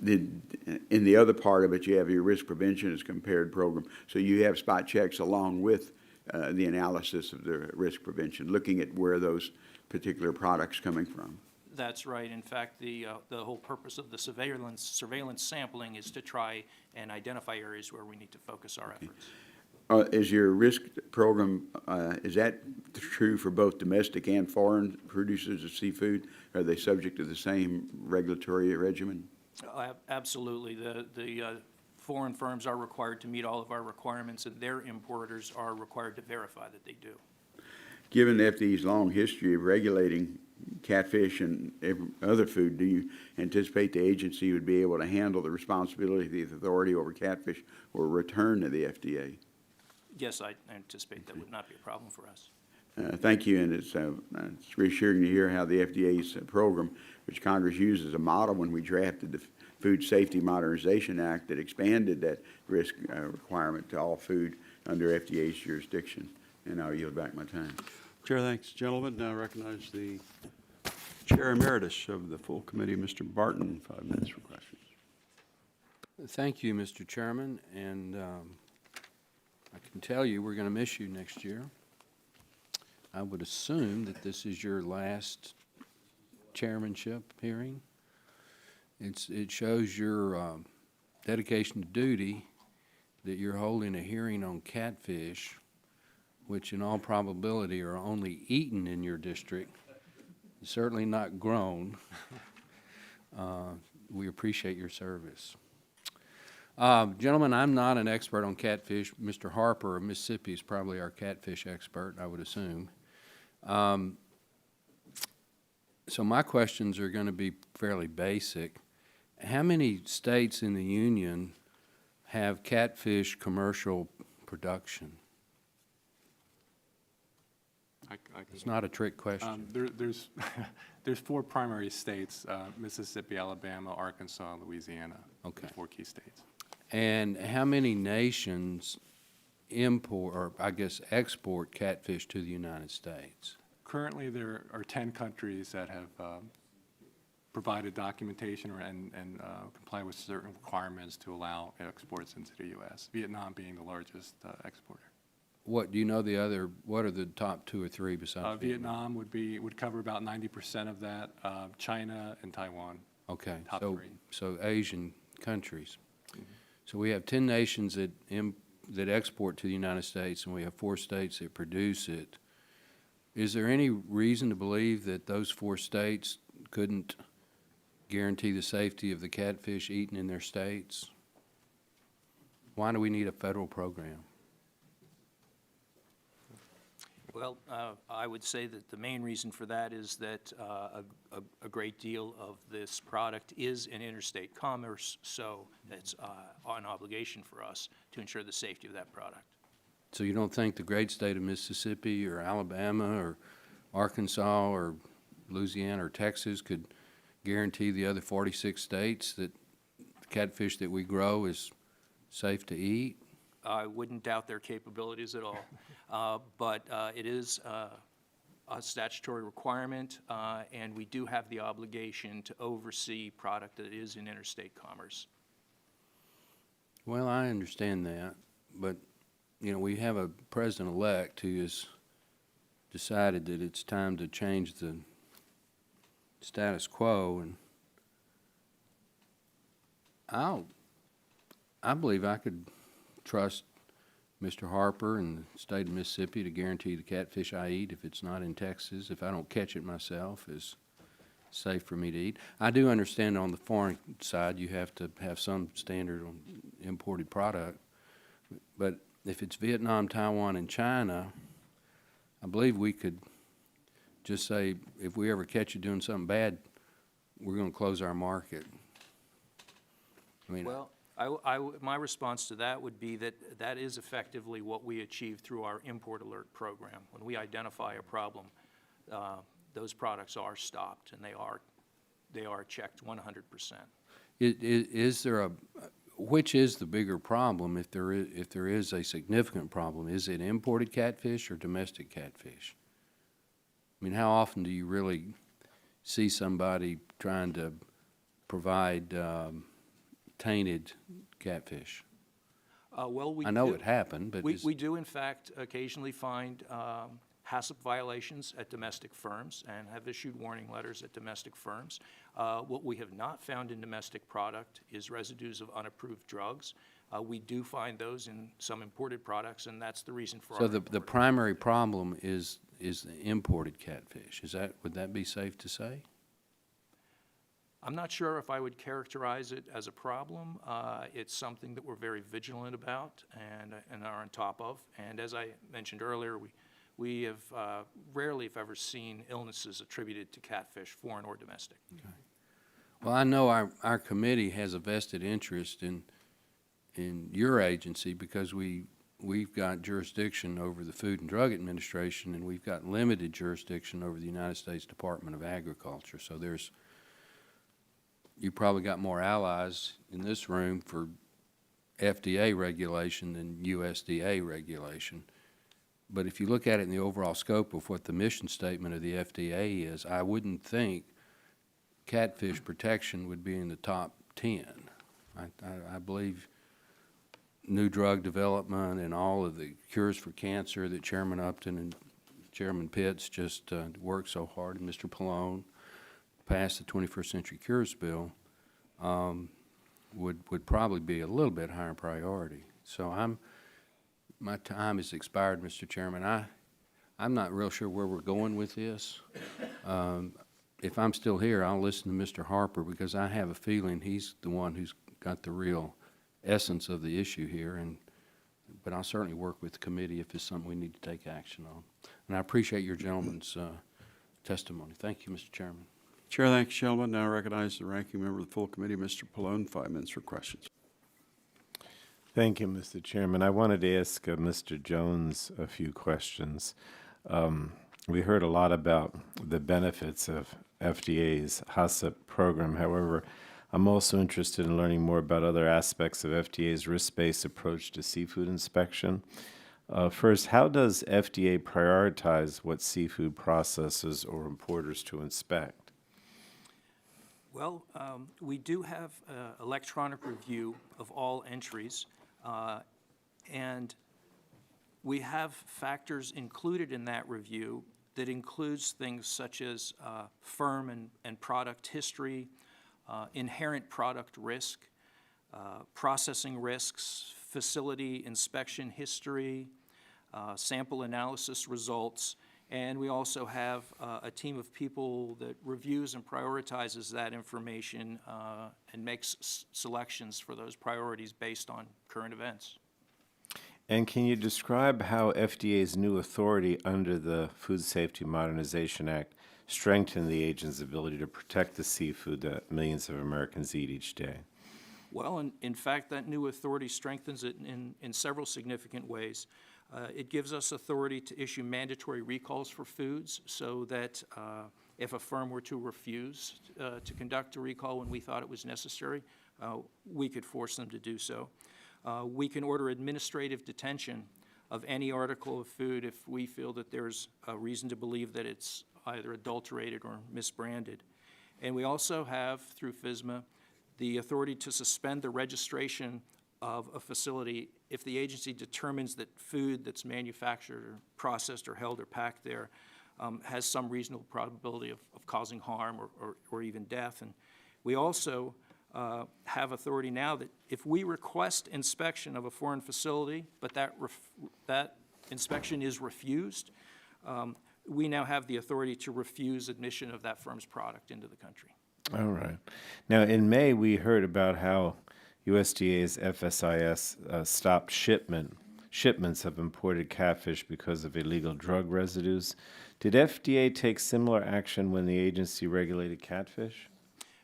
In the other part of it, you have your risk prevention as compared program. So you have spot checks along with the analysis of the risk prevention, looking at where those particular products coming from. That's right. In fact, the whole purpose of the surveillance sampling is to try and identify areas where we need to focus our efforts. Is your risk program, is that true for both domestic and foreign producers of seafood? Are they subject to the same regulatory regimen? Absolutely. The foreign firms are required to meet all of our requirements, and their importers are required to verify that they do. Given the FDA's long history of regulating catfish and other food, do you anticipate the agency would be able to handle the responsibility of the authority over catfish or return to the FDA? Yes, I anticipate that would not be a problem for us. Thank you, and it's reassuring to hear how the FDA's program, which Congress used as a model when we drafted the Food Safety Modernization Act, that expanded that risk requirement to all food under FDA's jurisdiction. And I'll yield back my time. Chair, thanks. Gentlemen, now recognize the Chair Emeritus of the full committee, Mr. Barton, 5 minutes for questions. Thank you, Mr. Chairman, and I can tell you we're going to miss you next year. I would assume that this is your last chairmanship hearing. It shows your dedication to duty that you're holding a hearing on catfish, which in all probability are only eaten in your district, certainly not grown. We appreciate your service. Gentlemen, I'm not an expert on catfish. Mr. Harper of Mississippi is probably our catfish expert, I would assume. So my questions are going to be fairly basic. How many states in the union have catfish commercial production? It's not a trick question. There's 4 primary states, Mississippi, Alabama, Arkansas, Louisiana. Okay. 4 key states. And how many nations import, or I guess export catfish to the United States? Currently, there are 10 countries that have provided documentation and comply with certain requirements to allow exports into the U.S., Vietnam being the largest exporter. what, do you know the other, what are the top two or three besides Vietnam? Vietnam would cover about 90% of that, China and Taiwan. Okay, top so, three. so Asian countries. So we have 10 nations that that export to the United States, and we have 4 states that produce it. Is there any reason to believe that those 4 states couldn't guarantee the safety of the catfish eaten in their states? Why do we need a federal program? Well, I would say that the main reason for that is that a great deal of this product is in interstate commerce, so it's an obligation for us to ensure the safety of that product. So you don't think the great state of Mississippi or Alabama or Arkansas or Louisiana or Texas could guarantee the other 46 states that the catfish that we grow is safe to eat? I wouldn't doubt their capabilities at all, but it is a statutory requirement, and we do have the obligation to oversee product that is in interstate commerce. Well, I understand that, but, you know, we have a president-elect who has decided that it's time to change the status quo, and I believe I could trust Mr. Harper and the state of Mississippi to guarantee the catfish I eat, if it's not in Texas, if I don't catch it myself, is safe for me to eat. I do understand on the foreign side you have to have some standard on imported product, but if it's Vietnam, Taiwan, and China, I believe we could just say, if we ever catch you doing something bad, we're going to close our market. I mean, Well, my response to that would be that that is effectively what we achieve through our import alert program. When we identify a problem, those products are stopped and they are checked 100%. is there a, which is the bigger problem if there is a significant problem? Is it imported catfish or domestic catfish? I mean, how often do you really see somebody trying to provide tainted catfish? Well, I know it happened, but we do in fact occasionally find HACCP violations at domestic firms and have issued warning letters at domestic firms. What we have not found in domestic product is residues of unapproved drugs. We do find those in some imported products, and that's the reason for so our the import. primary problem is the imported catfish. Would that be safe to say? I'm not sure if I would characterize it as a problem. It's something that we're very vigilant about and are on top of. And as I mentioned earlier, we have rarely, if ever, seen illnesses attributed to catfish, foreign or domestic. Okay. Well, I know our committee has a vested interest in your agency because we've got jurisdiction over the Food and Drug Administration, and we've got limited jurisdiction over the United States Department of Agriculture. So you probably got more allies in this room for FDA regulation than USDA regulation. But if you look at it in the overall scope of what the mission statement of the FDA is, I wouldn't think catfish protection would be in the top 10. I believe new drug development and all of the cures for cancer that Chairman Upton and Chairman Pitts just worked so hard, and Mr. Pallone passed the 21st Century Cures Bill, would probably be a little bit higher priority. So my time has expired, Mr. Chairman. I'm not real sure where we're going with this. If I'm still here, I'll listen to Mr. Harper because I have a feeling he's the one who's got the real essence of the issue here. But I'll certainly work with the committee if it's something we need to take action on. And I appreciate your gentleman's testimony. Thank you, Mr. Chairman. Chair, thank you, gentlemen. Now recognize the ranking member of the full committee, Mr. Pallone, 5 minutes for questions. Thank you, Mr. Chairman. I wanted to ask Mr. Jones a few questions. We heard a lot about the benefits of FDA's HACCP program. However, I'm also interested in learning more about other aspects of FDA's risk-based approach to seafood inspection. First, how does FDA prioritize what seafood processors or importers to inspect? Well, we do have electronic review of all entries, and We have factors included in that review that includes things such as firm and product history, inherent product risk, processing risks, facility inspection history, sample analysis results, and we also have a team of people that reviews and prioritizes that information and makes selections for those priorities based on current events. And can you describe how FDA's new authority under the Food Safety Modernization Act strengthened the agency's ability to protect the seafood that millions of Americans eat each day? Well, in fact, that new authority strengthens it in several significant ways. It gives us authority to issue mandatory recalls for foods so that if a firm were to refuse to conduct a recall when we thought it was necessary, we could force them to do so. We can order administrative detention of any article of food if we feel that there's a reason to believe that it's either adulterated or misbranded. And we also have, through FSMA, the authority to suspend the registration of a facility if the agency determines that food that's manufactured or processed or held or packed there has some reasonable probability of causing harm or even death. And we also have authority now that if we request inspection of a foreign facility, but that inspection is refused, we now have the authority to refuse admission of that firm's product into the country. All right. Now, in May, we heard about how USDA's FSIS stopped shipments of imported catfish because of illegal drug residues. Did FDA take similar action when the agency regulated catfish?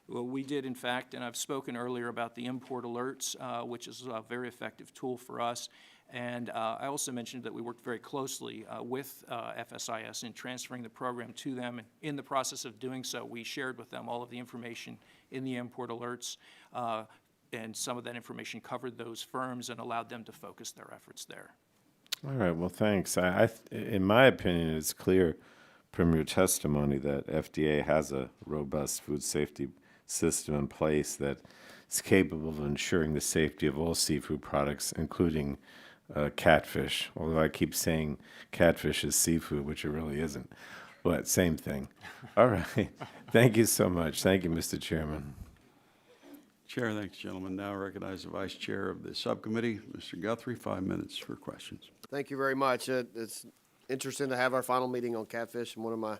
Well, we did, in fact, and I've spoken earlier about the import alerts, which is a very effective tool for us. And I also mentioned that we worked very closely with FSIS in transferring the program to them. And in the process of doing so, we shared with them all of the information in the import alerts, and some of that information covered those firms and allowed them to focus their efforts there. All right, well, thanks. In my opinion, it's clear from your testimony that FDA has a robust food safety system in place that is capable of ensuring the safety of all seafood products, including catfish, although I keep saying catfish is seafood, which it really isn't. But same thing. All right. Thank you so much. Thank you, Mr. Chairman. Chair, thanks, gentlemen. Now I recognize the Vice Chair of the subcommittee, Mr. Guthrie, 5 minutes for questions. Thank you very much. It's interesting to have our final meeting on catfish, and one of my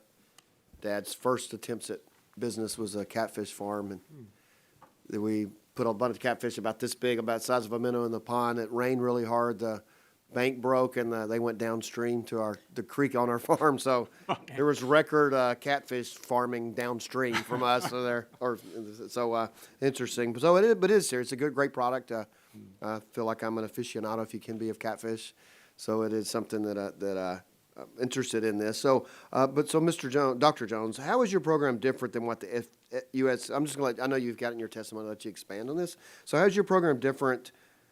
dad's first attempts at business was a catfish farm, and we put a bunch of catfish about this big, about the size of a minnow in the pond. It rained really hard. The bank broke, and they went downstream to the creek on our farm. So there was record catfish farming downstream from us. So interesting. So it is serious. It's a great product. I feel like I'm an aficionado, if you can be, of catfish. So it is something that I'm interested in this. So, Mr. Jones, Dr. Jones, how is your program different than what the U.S. I'm just going to I know you've got it in your testimony. I'll let you expand on this. So, how is your program different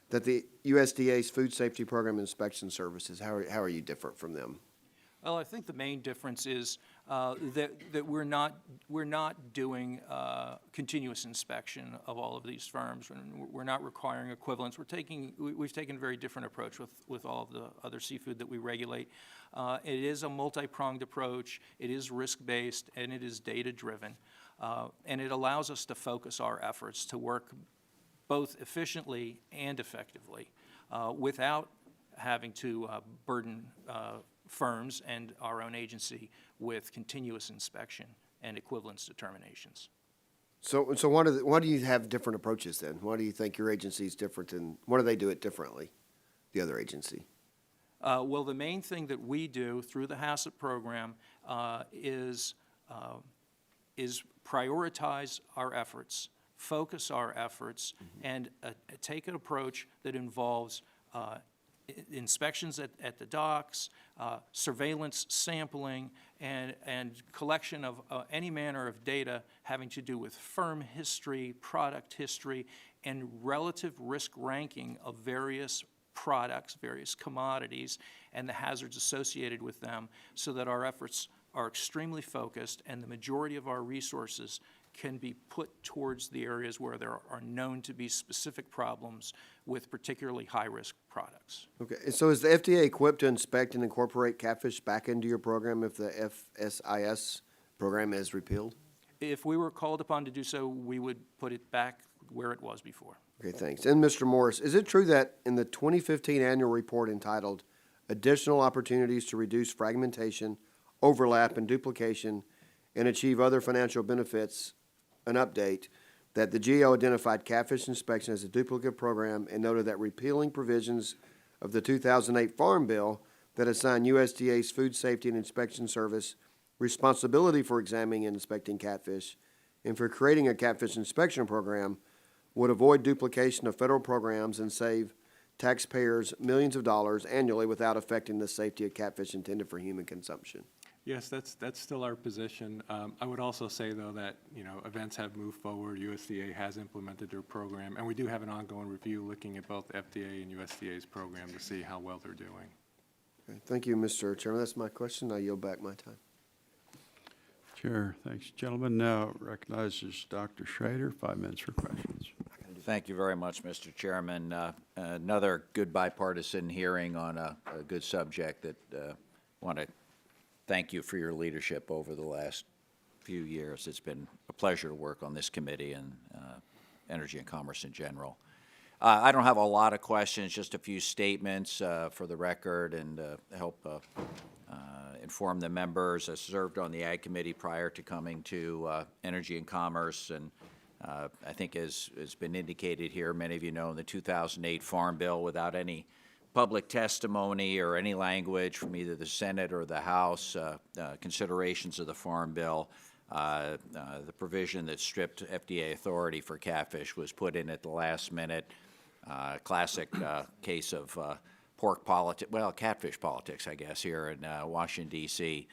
than the USDA's Food Safety Program Inspection Services? How are you different from them? Well, I think the main difference is that we're not doing continuous inspection of all of these firms. We're not requiring equivalence. We've taken a very different approach with all of the other seafood that we regulate. It is a multi-pronged approach. It is risk-based, and it is data-driven. And it allows us to focus our efforts to work both efficiently and effectively without having to burden firms and our own agency with continuous inspection and equivalence determinations. So why do you have different approaches then? Why do you think your agency is different, and why do they do it differently, the other agency? Well, the main thing that we do through the HACCP program is prioritize our efforts, focus our efforts, and take an approach that involves inspections at the docks, surveillance, sampling, and collection of any manner of data having to do with firm history, product history, and relative risk ranking of various products, various commodities, and the hazards associated with them, so that our efforts are extremely focused and the majority of our resources can be put towards the areas where there are known to be specific problems with particularly high-risk products. Okay, so is the FDA equipped to inspect and incorporate catfish back into your program if the FSIS program is repealed? If we were called upon to do so, we would put it back where it was before. Okay, thanks. And Mr. Morris, is it true that in the 2015 annual report entitled Additional Opportunities to Reduce Fragmentation, Overlap, and Duplication and Achieve Other Financial Benefits, an update, that the GAO identified catfish inspection as a duplicate program and noted that repealing provisions of the 2008 Farm Bill that assign USDA's Food Safety and Inspection Service responsibility for examining and inspecting catfish and for creating a catfish inspection program would avoid duplication of federal programs and save taxpayers millions of dollars annually without affecting the safety of catfish intended for human consumption. Yes, that's still our position. I would also say, though, that, events have moved forward. USDA has implemented their program, and we do have an ongoing review looking at both FDA and USDA's program to see how well they're doing. Okay, thank you, Mr. Chairman. That's my question. I yield back my time. Chair, thanks, gentlemen. Now recognizes Dr. Schrader, 5 minutes for questions. Thank you very much, Mr. Chairman. Another good bipartisan hearing on a good subject that want to thank you for your leadership over the last few years. It's been a pleasure to work on this committee and Energy and Commerce in general. I don't have a lot of questions, just a few statements for the record and help inform the members. I served on the Ag Committee prior to coming to Energy and Commerce, and I think as has been indicated here, many of you know, in the 2008 Farm Bill, without any public testimony or any language from either the Senate or the House, considerations of the Farm Bill, the provision that stripped FDA authority for catfish was put in at the last minute. Classic case of pork politics, well, catfish politics, I guess, here in Washington, D.C.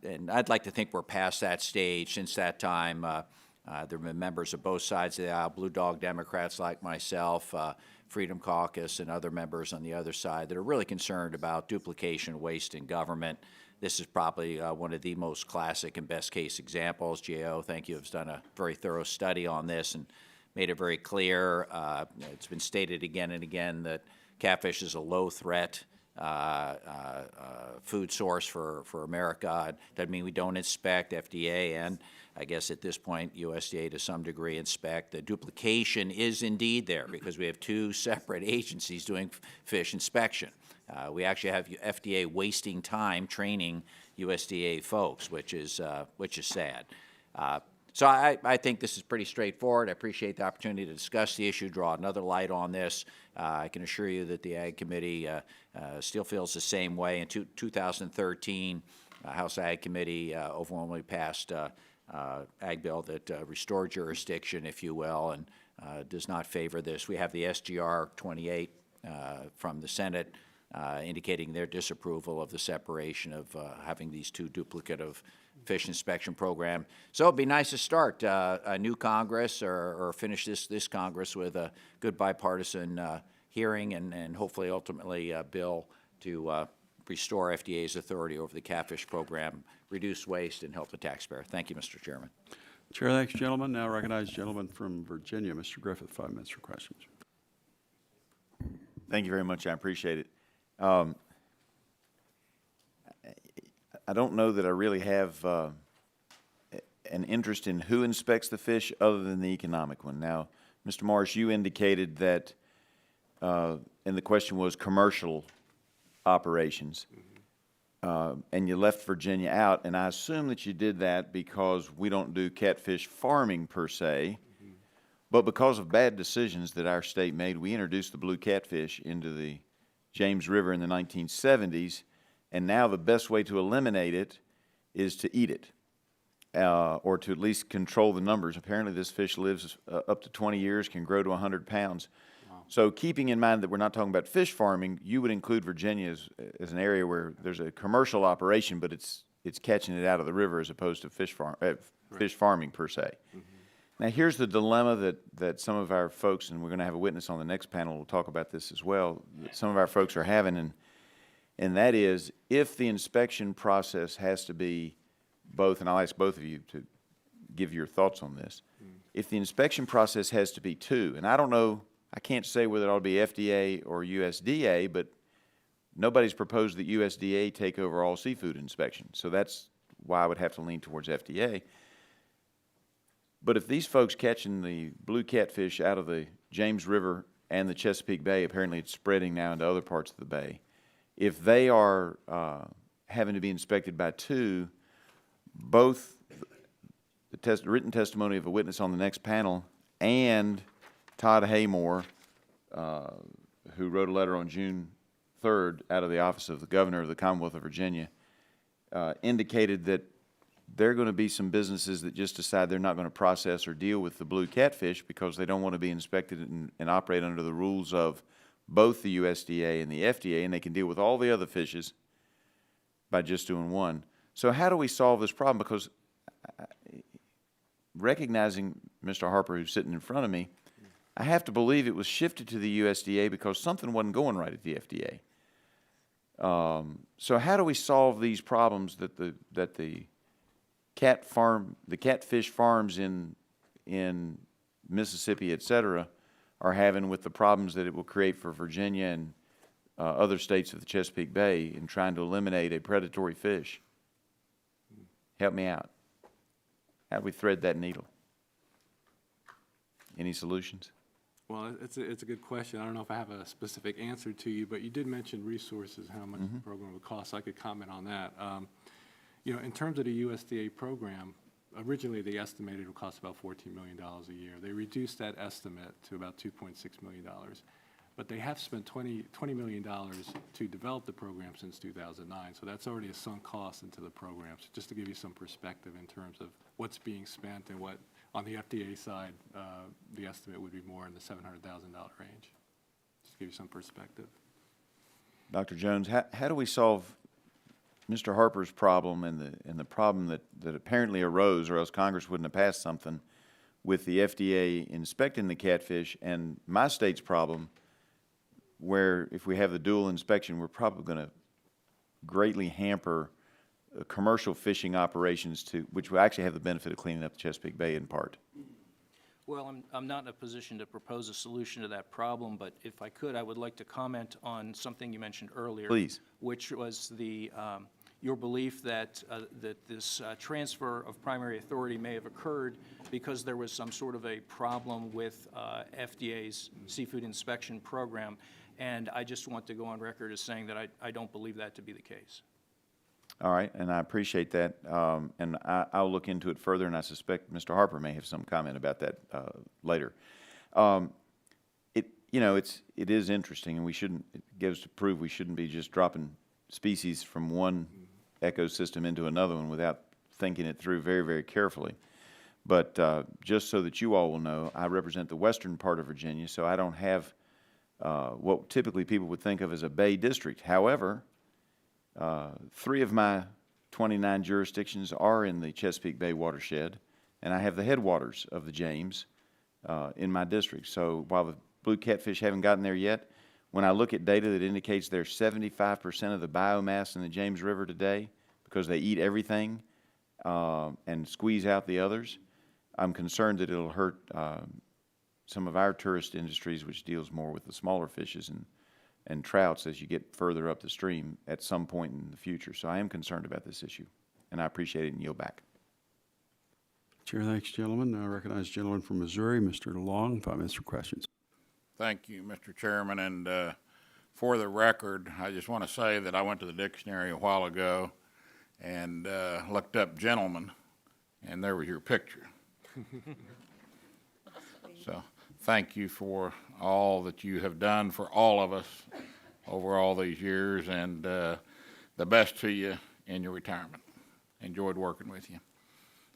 And I'd like to think we're past that stage. Since that time, there have been members of both sides of the aisle, Blue Dog Democrats like myself, Freedom Caucus, and other members on the other side that are really concerned about duplication, waste in government. This is probably one of the most classic and best case examples. GAO, thank you, has done a very thorough study on this and made it very clear. It's been stated again and again that catfish is a low threat food source for America. It doesn't mean we don't inspect. FDA and I guess at this point USDA to some degree inspect. The duplication is indeed there because we have two separate agencies doing fish inspection. We actually have FDA wasting time training USDA folks, which is sad. So I think this is pretty straightforward. I appreciate the opportunity to discuss the issue, draw another light on this. I can assure you that the Ag Committee still feels the same way. In 2013, House Ag Committee overwhelmingly passed Ag Bill that restored jurisdiction, if you will, and does not favor this. We have the SGR 28 from the Senate indicating their disapproval of the separation of having these two duplicative fish inspection program. So it'd be nice to start a new Congress or finish this Congress with a good bipartisan hearing and hopefully ultimately a bill to restore FDA's authority over the catfish program, reduce waste, and help the taxpayer. Thank you, Mr. Chairman. Chair, thanks, gentlemen. Now recognize the gentleman from Virginia, Mr. Griffith, 5 minutes for questions. Thank you very much. I appreciate it. I don't know that I really have an interest in who inspects the fish other than the economic one. Now, Mr. Morris, you indicated that, and the question was commercial operations, and you left Virginia out, and I assume that you did that because we don't do catfish farming per se, but because of bad decisions that our state made, we introduced the blue catfish into the James River in the 1970s, and now the best way to eliminate it is to eat it, or to at least control the numbers. Apparently this fish lives up to 20 years, can grow to 100 pounds. Wow. So keeping in mind that we're not talking about fish farming, you would include Virginia as an area where there's a commercial operation, but it's catching it out of the river as opposed to fish farming per se. Mm-hmm. Now here's the dilemma that some of our folks, and we're going to have a witness on the next panel who will talk about this as well, that some of our folks are having, and that is if the inspection process has to be both, and I'll ask both of you to give your thoughts on this. If the inspection process has to be 2, and I don't know, I can't say whether it ought to be FDA or USDA, but nobody's proposed that USDA take over all seafood inspections, so that's why I would have to lean towards FDA. But if these folks catching the blue catfish out of the James River and the Chesapeake Bay, apparently it's spreading now into other parts of the bay, if they are having to be inspected by 2, both the written testimony of a witness on the next panel and Todd Haymore, who wrote a letter on June 3rd out of the office of the governor of the Commonwealth of Virginia, indicated that there are going to be some businesses that just decide they're not going to process or deal with the blue catfish because they don't want to be inspected and operate under the rules of both the USDA and the FDA, and they can deal with all the other fishes by just doing one. So how do we solve this problem? Because recognizing Mr. Harper, who's sitting in front of me, I have to believe it was shifted to the USDA because something wasn't going right at the FDA. So how do we solve these problems that the catfish farms in Mississippi, et cetera, are having with the problems that it will create for Virginia and other states of the Chesapeake Bay in trying to eliminate a predatory fish? Help me out. How do we thread that needle? Any solutions? Well, it's a good question. I don't know if I have a specific answer to you, but you did mention resources, how much the program would cost. So I could comment on that. You know, in terms of the USDA program, originally they estimated it would cost about $14 million a year. They reduced that estimate to about $2.6 million. But they have spent $20 million to develop the program since 2009. So that's already a sunk cost into the program. So just to give you some perspective in terms of what's being spent and what, on the FDA side, the estimate would be more in the $700,000 range. Just to give you some perspective. Dr. Jones, how do we solve Mr. Harper's problem and the problem that apparently arose, or else Congress wouldn't have passed something, with the FDA inspecting the catfish, and my state's problem, where if we have the dual inspection, we're probably going to greatly hamper commercial fishing operations, which will actually have the benefit of cleaning up the Chesapeake Bay in part? Well, I'm not in a position to propose a solution to that problem, but if I could, I would like to comment on something you mentioned earlier. Please. Which was your belief that this transfer of primary authority may have occurred because there was some sort of a problem with FDA's seafood inspection program. And I just want to go on record as saying that I don't believe that to be the case. All right, and I appreciate that, and I'll look into it further, and I suspect Mr. Harper may have some comment about that later. It is interesting, and it goes to prove we shouldn't be just dropping species from one ecosystem into another one without thinking it through very, very carefully. But just so that you all will know, I represent the western part of Virginia, so I don't have what typically people would think of as a bay district. However, 3 of my 29 jurisdictions are in the Chesapeake Bay watershed, and I have the headwaters of the James in my district. So while the blue catfish haven't gotten there yet, when I look at data that indicates they're 75% of the biomass in the James River today because they eat everything and squeeze out the others, I'm concerned that it'll hurt some of our tourist industries, which deals more with the smaller fishes and trouts as you get further up the stream at some point in the future. So I am concerned about this issue, and I appreciate it and yield back. Chair, thanks, gentlemen. I recognize the gentleman from Missouri, Mr. Long. 5 minutes for questions. Thank you, Mr. Chairman, and for the record, I just want to say that I went to the dictionary a while ago and looked up gentleman, and there was your picture. So thank you for all that you have done for all of us over all these years, and the best to you in your retirement. Enjoyed working with you,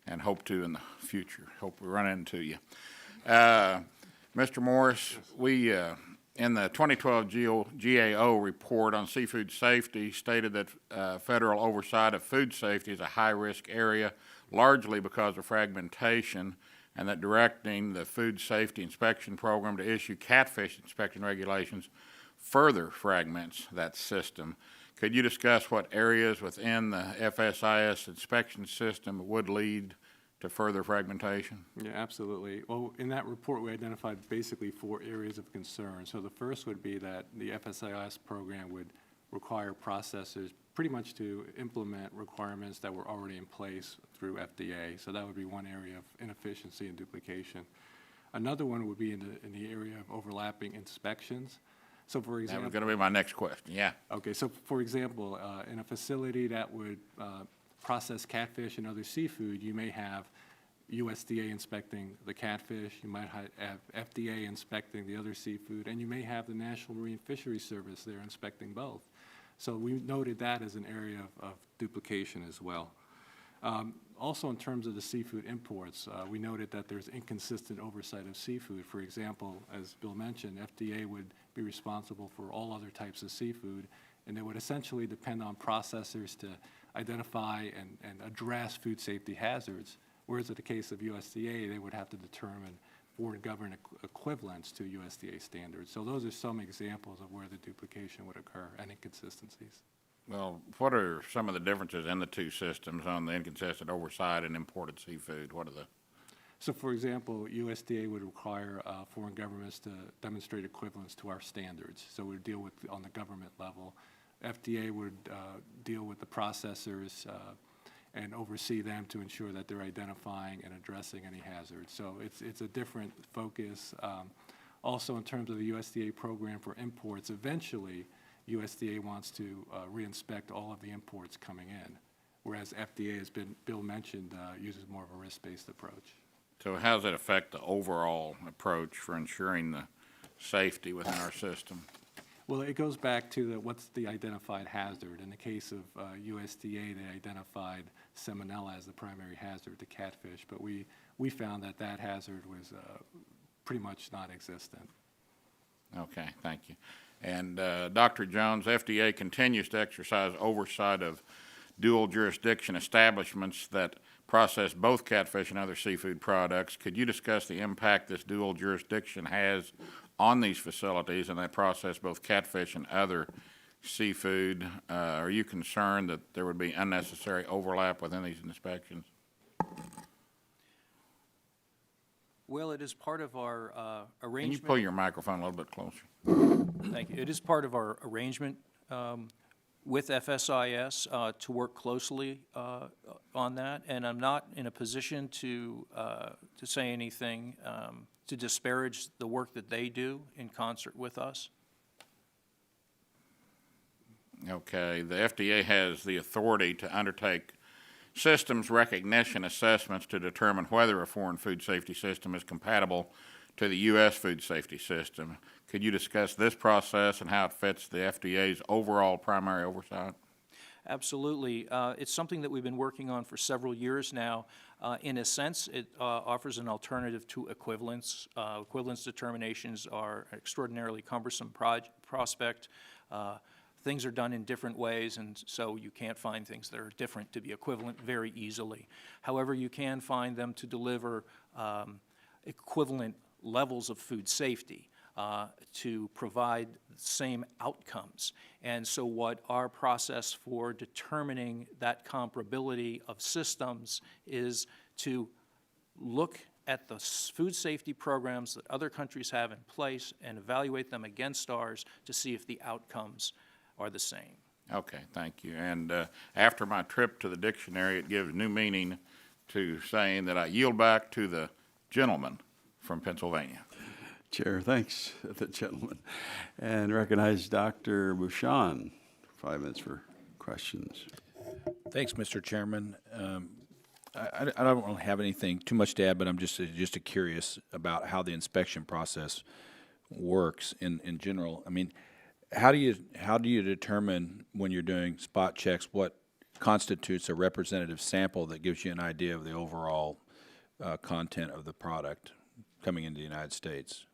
and hope to in the future. Hope we run into you. Mr. Morris, we, in the 2012 GAO report on seafood safety, stated that federal oversight of food safety is a high-risk area, largely because of fragmentation, and that directing the Food Safety Inspection Program to issue catfish inspection regulations further fragments that system. Could you discuss what areas within the FSIS inspection system would lead to further fragmentation? Yeah, absolutely. Well, in that report, we identified basically 4 areas of concern. So the first would be that the FSIS program would require processors pretty much to implement requirements that were already in place through FDA. So that would be one area of inefficiency and duplication. Another one would be in the area of overlapping inspections. So for That example, was going to be my next question, yeah. okay, so for example, in a facility that would process catfish and other seafood, you may have USDA inspecting the catfish, you might have FDA inspecting the other seafood, and you may have the National Marine Fisheries Service there inspecting both. So we noted that as an area of duplication as well. Also, in terms of the seafood imports, we noted that there's inconsistent oversight of seafood. For example, as Bill mentioned, FDA would be responsible for all other types of seafood, and they would essentially depend on processors to identify and address food safety hazards, whereas in the case of USDA, they would have to determine foreign government equivalents to USDA standards. So those are some examples of where the duplication would occur and inconsistencies. Well, what are some of the differences in the two systems on the inconsistent oversight and imported seafood? What are the? So for example, USDA would require foreign governments to demonstrate equivalence to our standards. So we would deal with on the government level. FDA would deal with the processors and oversee them to ensure that they're identifying and addressing any hazards. So it's a different focus. Also, in terms of the USDA program for imports, eventually USDA wants to reinspect all of the imports coming in, whereas FDA, as Bill mentioned, uses more of a risk-based approach. So how does it affect the overall approach for ensuring the safety within our system? Well, it goes back to what's the identified hazard. In the case of USDA, they identified salmonella as the primary hazard to catfish, but we found that that hazard was pretty much non-existent. Okay, thank you. And Dr. Jones, FDA continues to exercise oversight of dual jurisdiction establishments that process both catfish and other seafood products. Could you discuss the impact this dual jurisdiction has on these facilities and they process both catfish and other seafood? Are you concerned that there would be unnecessary overlap within these inspections? Well, it is part of our Can arrangement. you pull your microphone a little bit closer? Thank you. It is part of our arrangement with FSIS to work closely on that, and I'm not in a position to say anything to disparage the work that they do in concert with us. Okay, the FDA has the authority to undertake systems recognition assessments to determine whether a foreign food safety system is compatible to the U.S. food safety system. Could you discuss this process and how it fits the FDA's overall primary oversight? Absolutely. It's something that we've been working on for several years now. In a sense, it offers an alternative to equivalence. Equivalence determinations are an extraordinarily cumbersome prospect. Things are done in different ways, and so you can't find things that are different to be equivalent very easily. However, you can find them to deliver equivalent levels of food safety to provide the same outcomes. And so what our process for determining that comparability of systems is to look at the food safety programs that other countries have in place and evaluate them against ours to see if the outcomes are the same. Okay, thank you. And after my trip to the dictionary, it gives new meaning to saying that I yield back to the gentleman from Pennsylvania. Chair, thanks, the gentleman. And recognize Dr. Bouchon, 5 minutes for questions. Thanks, Mr. Chairman. I don't really have anything too much to add, but I'm just curious about how the inspection process works in general. I mean, how do you determine when you're doing spot checks what constitutes a representative sample that gives you an idea of the overall content of the product coming into the United States?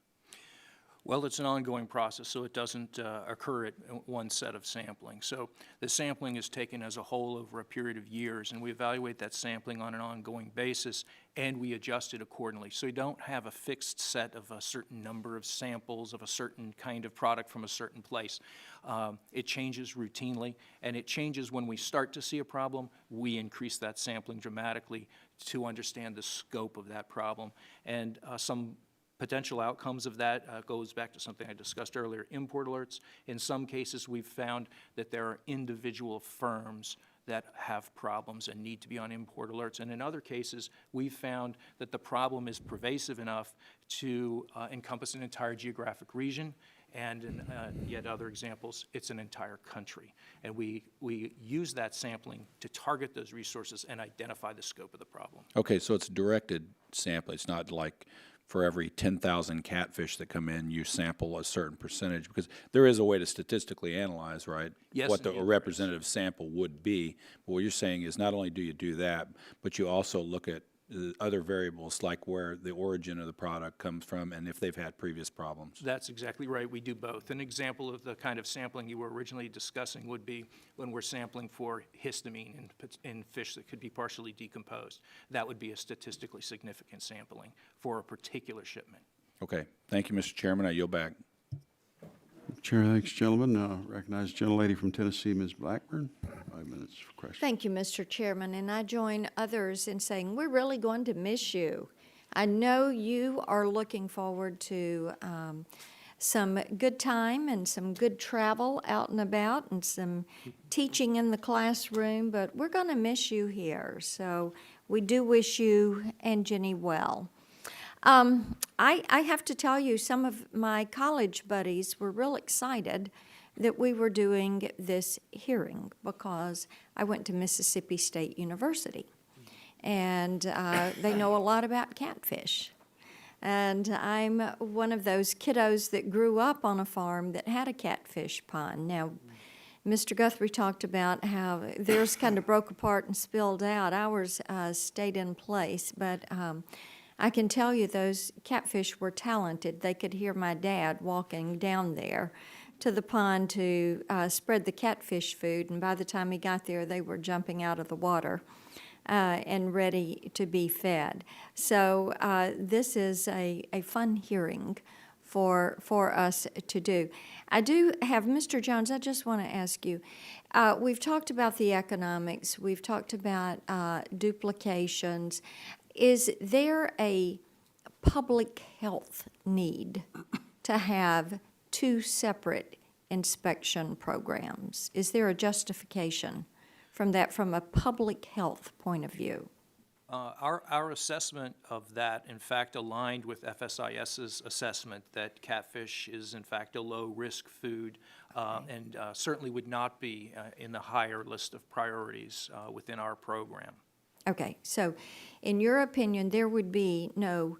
Well, it's an ongoing process, so it doesn't occur at one set of sampling. So the sampling is taken as a whole over a period of years, and we evaluate that sampling on an ongoing basis, and we adjust it accordingly. So you don't have a fixed set of a certain number of samples of a certain kind of product from a certain place. It changes routinely, and it changes when we start to see a problem. We increase that sampling dramatically to understand the scope of that problem. And some potential outcomes of that goes back to something I discussed earlier, import alerts. In some cases, we've found that there are individual firms that have problems and need to be on import alerts. And in other cases, we've found that the problem is pervasive enough to encompass an entire geographic region, and in yet other examples, it's an entire country. And we use that sampling to target those resources and identify the scope of the problem. Okay, so it's directed sampling. It's not like for every 10,000 catfish that come in, you sample a certain percentage, because there is a way to statistically analyze, right? Yes, What indeed a representative sample would be. But what you're saying is not only do you do that, but you also look at other variables like where the origin of the product comes from and if they've had previous problems. That's exactly right. We do both. An example of the kind of sampling you were originally discussing would be when we're sampling for histamine in fish that could be partially decomposed. That would be a statistically significant sampling for a particular shipment. Okay. Thank you, Mr. Chairman. I yield back. Chair, thanks, gentlemen. Recognize the gentlelady from Tennessee, Ms. Blackburn. 5 minutes for questions. Thank you, Mr. Chairman, and I join others in saying we're really going to miss you. I know you are looking forward to some good time and some good travel out and about and some teaching in the classroom, but we're going to miss you here. So we do wish you and Jenny well. I have to tell you, some of my college buddies were real excited that we were doing this hearing because I went to Mississippi State University, and they know a lot about catfish. And I'm one of those kiddos that grew up on a farm that had a catfish pond. Now, Mr. Guthrie talked about how theirs kind of broke apart and spilled out. Ours stayed in place, but I can tell you those catfish were talented. They could hear my dad walking down there to the pond to spread the catfish food, and by the time he got there, they were jumping out of the water and ready to be fed. So this is a fun hearing for us to do. I do have, Mr. Jones, I just want to ask you, we've talked about the economics, we've talked about duplications. Is there a public health need to have two separate inspection programs? Is there a justification from that from a public health point of view? Our assessment of that, in fact, aligned with FSIS's assessment that catfish is, in fact, a low-risk food and certainly would not be in the higher list of priorities within our program. Okay, so in your opinion, there would be no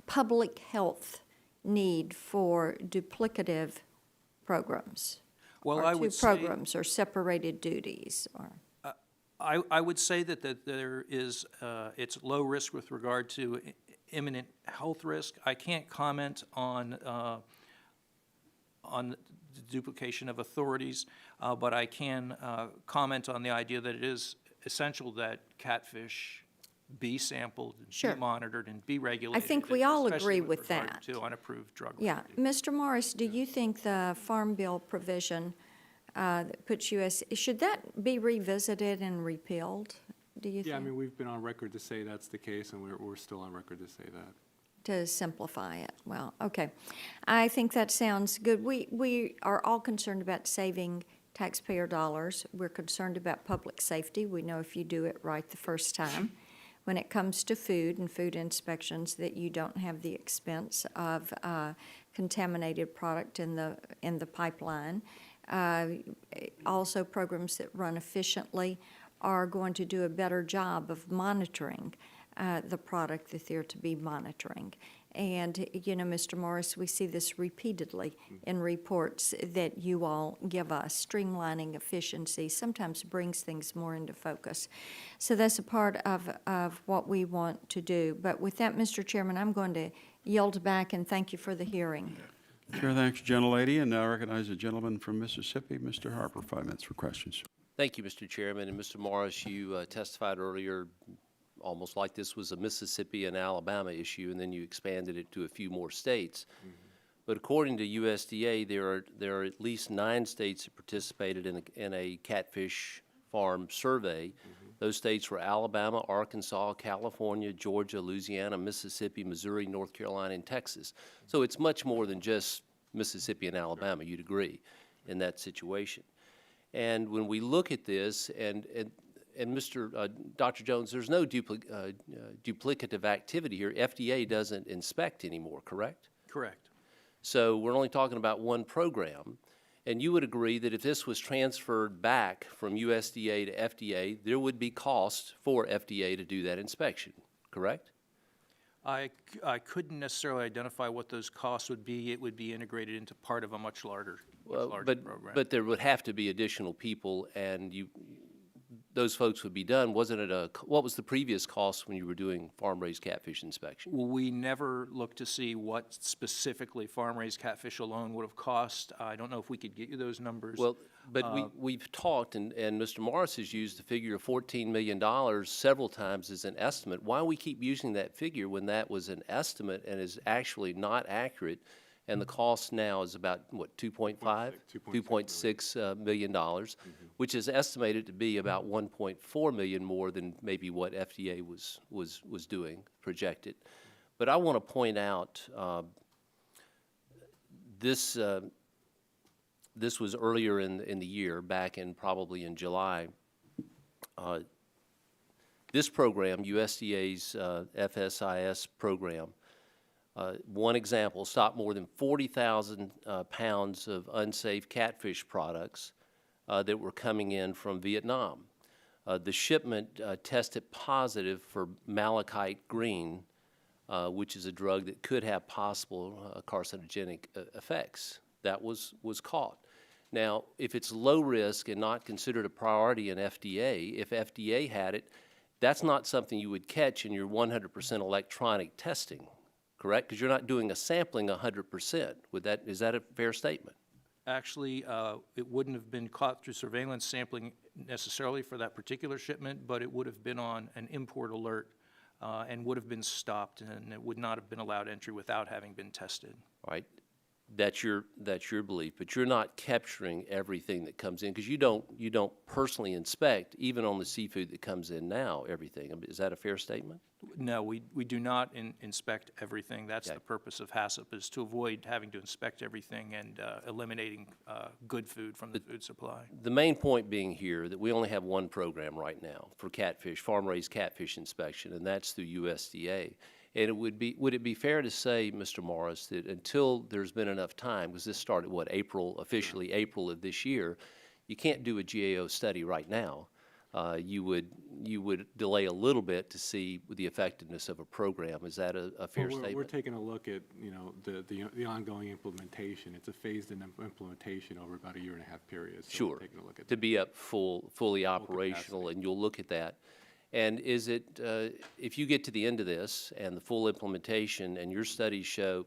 public health need for duplicative programs? Well, or I two would say, programs or separated duties? Or I would say that there is, it's low risk with regard to imminent health risk. I can't comment on the duplication of authorities, but I can comment on the idea that it is essential that catfish be sampled, Sure. be monitored, and be regulated. I think we all especially agree with regard that. to unapproved drug. Yeah, Mr. Morris, do you think the Farm Bill provision that puts U.S., should that be revisited and repealed, do you think? Yeah, I mean, we've been on record to say that's the case, and we're still on record to say that. To simplify it. Well, okay. I think that sounds good. We are all concerned about saving taxpayer dollars. We're concerned about public safety. We know if you do it right the first time, when it comes to food and food inspections, that you don't have the expense of contaminated product in the pipeline. Also, programs that run efficiently are going to do a better job of monitoring the product that they're to be monitoring. And, you know, Mr. Morris, we see this repeatedly in reports that you all give us. Streamlining efficiency sometimes brings things more into focus. So that's a part of what we want to do. But with that, Mr. Chairman, I'm going to yield back and thank you for the hearing. Chair thanks, gentlelady, and now I recognize the gentleman from Mississippi, Mr. Harper, 5 minutes for questions. Thank you, Mr. Chairman. And Mr. Morris, you testified earlier almost like this was a Mississippi and Alabama issue, and then you expanded it to a few more states. But according to USDA, there are at least 9 states that participated in a catfish farm survey. Those states were Alabama, Arkansas, California, Georgia, Louisiana, Mississippi, Missouri, North Carolina, and Texas. So it's much more than just Mississippi and Alabama, you'd agree, in that situation. And when we look at this, and Dr. Jones, there's no duplicative activity here. FDA doesn't inspect anymore, correct? Correct. So we're only talking about one program. And you would agree that if this was transferred back from USDA to FDA, there would be cost for FDA to do that inspection, correct? I couldn't necessarily identify what those costs would be. It would be integrated into part of a much larger program. But there would have to be additional people, and those folks would be done. Wasn't it what was the previous cost when you were doing farm-raised catfish inspection? Well, we never looked to see what specifically farm-raised catfish alone would have cost. I don't know if we could get you those numbers. Well, but we've talked, and Mr. Morris has used the figure of $14 million several times as an estimate. Why we keep using that figure when that was an estimate and is actually not accurate? And the cost now is about, what, $2.6 million, which is estimated to be about $1.4 million more than maybe what FDA was doing, projected. But I want to point out this was earlier in the year, back in probably in July. This program, USDA's FSIS program, one example, stopped more than 40,000 pounds of unsafe catfish products that were coming in from Vietnam. The shipment tested positive for malachite green, which is a drug that could have possible carcinogenic effects. That was caught. Now, if it's low risk and not considered a priority in FDA, if FDA had it, that's not something you would catch in your 100% electronic testing. Correct? Because you're not doing a sampling 100%. Is that a fair statement? Actually, it wouldn't have been caught through surveillance sampling necessarily for that particular shipment, but it would have been on an import alert and would have been stopped, and it would not have been allowed entry without having been tested. All right. That's your belief, but you're not capturing everything that comes in because you don't personally inspect, even on the seafood that comes in now, everything. Is that a fair statement? No, we do not inspect everything. That's the purpose of HACCP, is to avoid having to inspect everything and eliminating good food from the food supply. The main point being here that we only have one program right now for catfish, farm-raised catfish inspection, and that's through USDA. And would it be fair to say, Mr. Morris, that until there's been enough time, because this started, what, officially April of this year, you can't do a GAO study right now. You would delay a little bit to see the effectiveness of a program. Is that a fair statement? We're taking a look at, the ongoing implementation. It's a phased-in implementation over about a 1.5 year period. So sure. We're taking a look at to be up fully operational, and you'll look at that. And is it, if you get to the end of this and the full implementation and your studies show,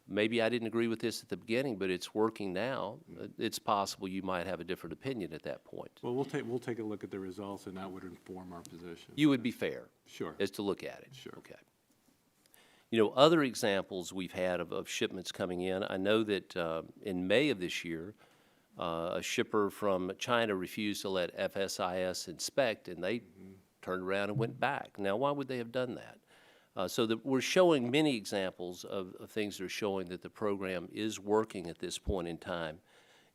maybe I didn't agree with this at the beginning, but it's working now, it's possible you might have a different opinion at that point. Well, we'll take a look at the results, and that would inform our position. You would be fair. Sure. As to look at it. Sure. Okay. Other examples we've had of shipments coming in, I know that in May of this year, a shipper from China refused to let FSIS inspect, and they turned around and went back. Now, why would they have done that? So we're showing many examples of things that are showing that the program is working at this point in time.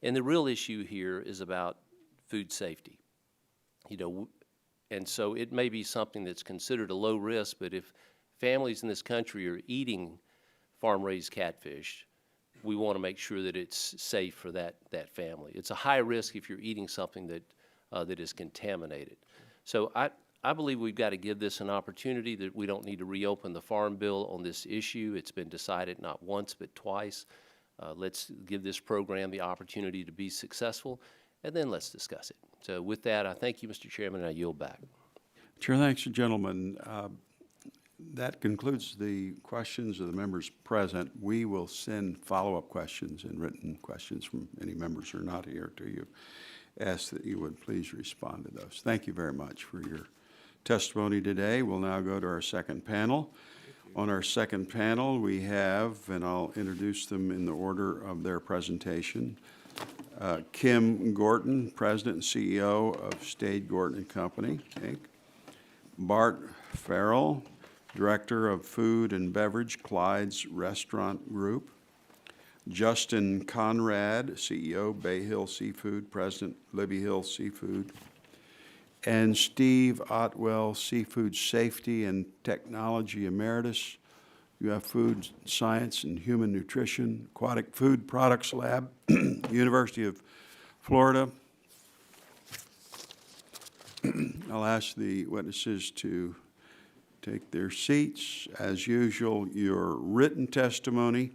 And the real issue here is about food safety. And so it may be something that's considered a low risk, but if families in this country are eating farm-raised catfish, we want to make sure that it's safe for that family. It's a high risk if you're eating something that is contaminated. So I believe we've got to give this an opportunity, that we don't need to reopen the Farm Bill on this issue. It's been decided not once but twice. Let's give this program the opportunity to be successful, and then let's discuss it. So with that, I thank you, Mr. Chairman, and I yield back. Chair, thanks, gentlemen. That concludes the questions of the members present. We will send follow-up questions and written questions from any members who are not here to you. Ask that you would please respond to those. Thank you very much for your testimony today. We'll now go to our second panel. On our second panel, we have, and I'll introduce them in the order of their presentation, Kim Gorton, President and CEO of Stade Gorton & Company, Inc. Bart Farrell, Director of Food and Beverage, Clyde's Restaurant Group. Justin Conrad, CEO, Bay Hill Seafood, President, Libby Hill Seafood. And Steve Otwell, Seafood Safety and Technology Emeritus. You have Food Science and Human Nutrition, Aquatic Food Products Lab, University of Florida. I'll ask the witnesses to take their seats. As usual, your written testimony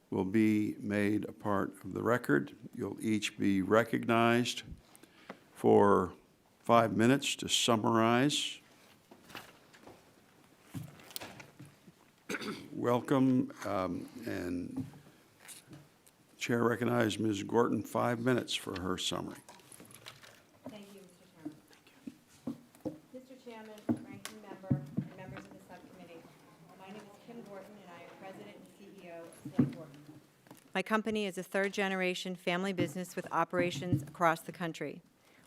will be made a part of the record. You'll each be recognized for 5 minutes to summarize. Welcome, and Chair recognizes Ms. Gorton, 5 minutes for her summary. Thank you, Mr. Chairman. Mr. Chairman, ranking member, and members of the subcommittee, my name is Kim Gorton, and I am President and CEO of Stade Gorton. My company is a third-generation family business with operations across the country.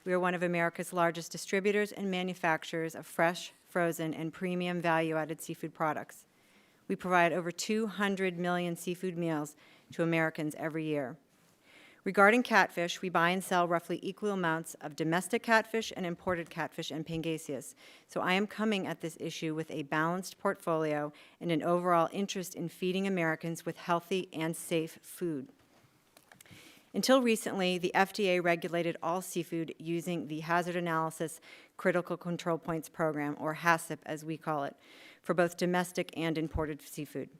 We are one of America's largest distributors and manufacturers of fresh, frozen, and premium value-added seafood products. We provide over 200 million seafood meals to Americans every year. Regarding catfish, we buy and sell roughly equal amounts of domestic catfish and imported catfish and pangasius. So I am coming at this issue with a balanced portfolio and an overall interest in feeding Americans with healthy and safe food. Until recently, the FDA regulated all seafood using the Hazard Analysis Critical Control Points Program, or HACCP as we call it, for both domestic and imported seafood.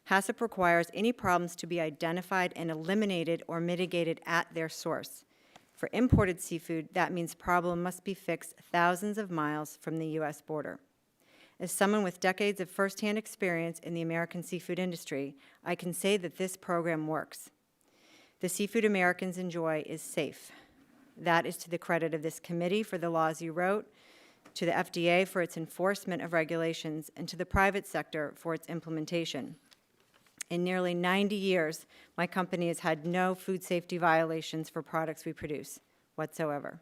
HACCP requires any problems to be identified and eliminated or mitigated at their source. For imported seafood, that means problem must be fixed thousands of miles from the U.S. border. As someone with decades of firsthand experience in the American seafood industry, I can say that this program works. The seafood Americans enjoy is safe. That is to the credit of this committee for the laws you wrote, to the FDA for its enforcement of regulations, and to the private sector for its implementation. In nearly 90 years, my company has had no food safety violations for products we produce whatsoever.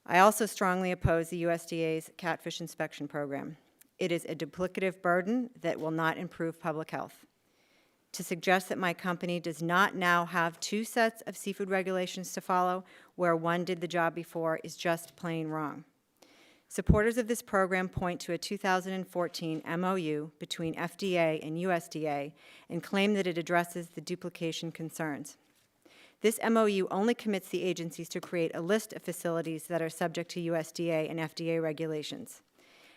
I also strongly oppose the USDA's catfish inspection program. It is a duplicative burden that will not improve public health. To suggest that my company does not now have 2 sets of seafood regulations to follow where one did the job before is just plain wrong. Supporters of this program point to a 2014 MOU between FDA and USDA and claim that it addresses the duplication concerns. This MOU only commits the agencies to create a list of facilities that are subject to USDA and FDA regulations.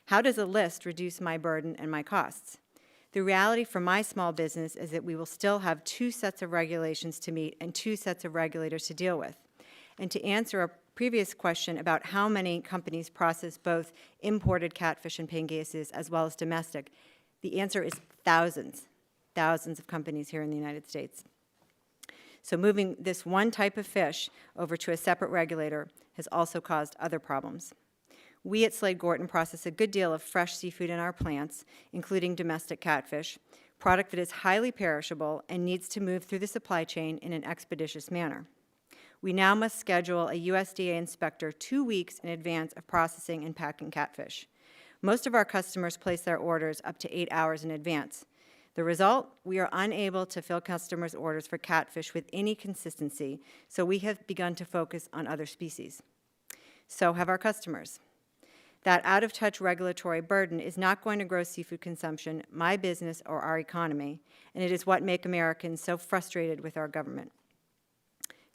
How does a list reduce my burden and my costs? The reality for my small business is that we will still have 2 sets of regulations to meet and 2 sets of regulators to deal with. And to answer a previous question about how many companies process both imported catfish and pangasius as well as domestic, the answer is thousands, thousands of companies here in the United States. So moving this one type of fish over to a separate regulator has also caused other problems. We at Stade Gorton process a good deal of fresh seafood in our plants, including domestic catfish, product that is highly perishable and needs to move through the supply chain in an expeditious manner. We now must schedule a USDA inspector 2 weeks in advance of processing and packing catfish. Most of our customers place their orders up to 8 hours in advance. The result, we are unable to fill customers' orders for catfish with any consistency, so we have begun to focus on other species. So have our customers. That out-of-touch regulatory burden is not going to grow seafood consumption, my business, or our economy, and it is what makes Americans so frustrated with our government.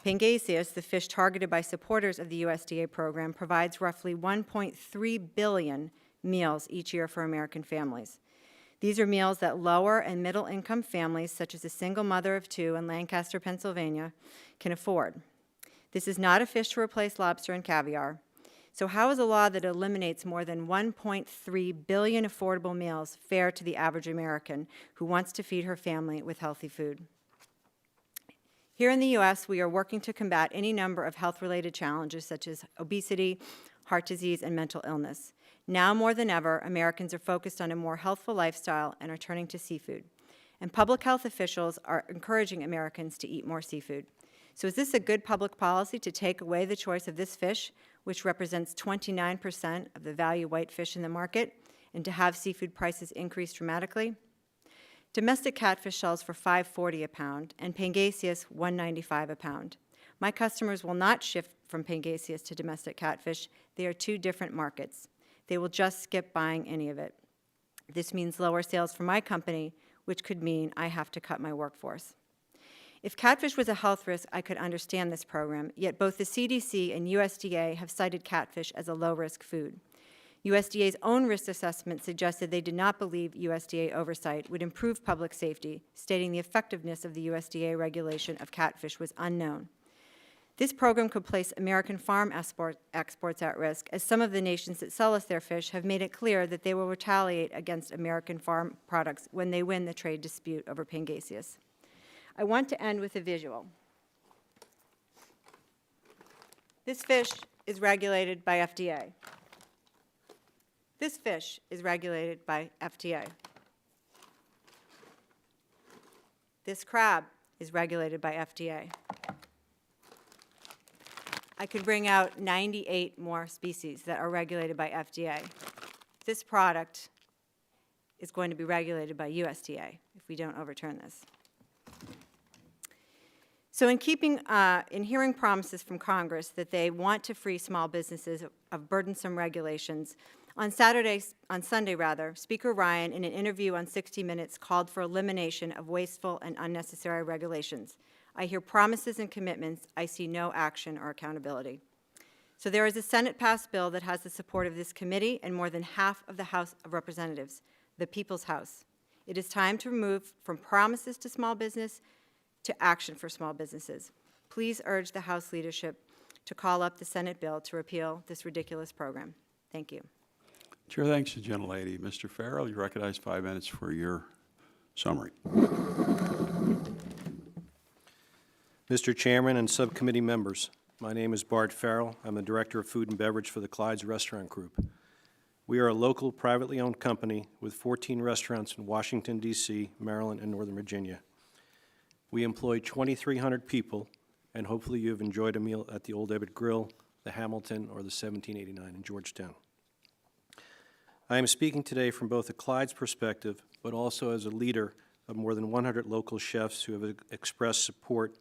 Pangasius, the fish targeted by supporters of the USDA program, provides roughly 1.3 billion meals each year for American families. These are meals that lower and middle-income families, such as a single mother of 2 in Lancaster, Pennsylvania, can afford. This is not a fish to replace lobster and caviar. So how is a law that eliminates more than 1.3 billion affordable meals fair to the average American who wants to feed her family with healthy food? Here in the U.S., we are working to combat any number of health-related challenges such as obesity, heart disease, and mental illness. Now more than ever, Americans are focused on a more healthful lifestyle and are turning to seafood. And public health officials are encouraging Americans to eat more seafood. So is this a good public policy to take away the choice of this fish, which represents 29% of the value white fish in the market, and to have seafood prices increase dramatically? Domestic catfish sells for $5.40 a pound, and Pangasius $1.95 a pound. My customers will not shift from Pangasius to domestic catfish. They are two different markets. They will just skip buying any of it. This means lower sales for my company, which could mean I have to cut my workforce. If catfish was a health risk, I could understand this program, yet both the CDC and USDA have cited catfish as a low-risk food. USDA's own risk assessment suggested they did not believe USDA oversight would improve public safety, stating the effectiveness of the USDA regulation of catfish was unknown. This program could place American farm exports at risk, as some of the nations that sell us their fish have made it clear that they will retaliate against American farm products when they win the trade dispute over Pangasius. I want to end with a visual. This fish is regulated by FDA. This fish is regulated by FDA. This crab is regulated by FDA. I could bring out 98 more species that are regulated by FDA. This product is going to be regulated by USDA if we don't overturn this. So in hearing promises from Congress that they want to free small businesses of burdensome regulations, on Sunday, Speaker Ryan, in an interview on 60 Minutes, called for elimination of wasteful and unnecessary regulations. I hear promises and commitments. I see no action or accountability. So there is a Senate-passed bill that has the support of this committee and more than half of the House of Representatives, the People's House. It is time to move from promises to small business to action for small businesses. Please urge the House leadership to call up the Senate bill to repeal this ridiculous program. Thank you. Chair thanks the gentlelady. Mr. Farrell, you recognize 5 minutes for your summary. Mr. Chairman and subcommittee members, my name is Bart Farrell. I'm the Director of Food and Beverage for the Clyde's Restaurant Group. We are a local, privately owned company with 14 restaurants in Washington, D.C., Maryland, and Northern Virginia. We employ 2,300 people, and hopefully you've enjoyed a meal at the Old Ebbitt Grill, the Hamilton, or the 1789 in Georgetown. I am speaking today from both a Clyde's perspective, but also as a leader of more than 100 local chefs who have expressed support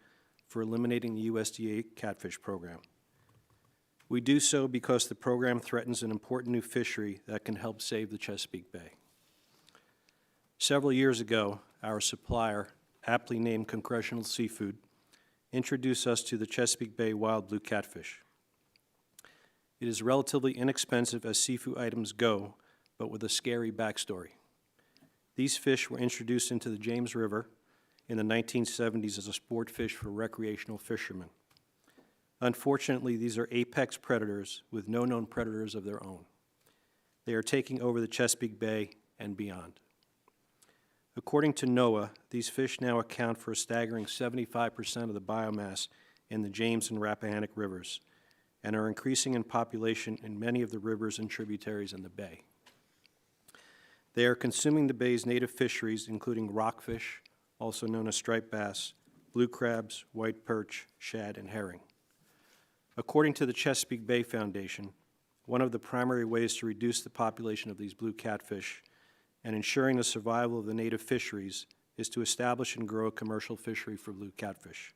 for eliminating the USDA catfish program. We do so because the program threatens an important new fishery that can help save the Chesapeake Bay. Several years ago, our supplier, aptly named Congressional Seafood, introduced us to the Chesapeake Bay wild blue catfish. It is relatively inexpensive as seafood items go, but with a scary backstory. These fish were introduced into the James River in the 1970s as a sport fish for recreational fishermen. Unfortunately, these are apex predators with no known predators of their own. They are taking over the Chesapeake Bay and beyond. According to NOAA, these fish now account for a staggering 75% of the biomass in the James and Rappahannock rivers and are increasing in population in many of the rivers and tributaries in the bay. They are consuming the bay's native fisheries, including rockfish, also known as striped bass, blue crabs, white perch, shad, and herring. According to the Chesapeake Bay Foundation, one of the primary ways to reduce the population of these blue catfish and ensuring the survival of the native fisheries is to establish and grow a commercial fishery for blue catfish.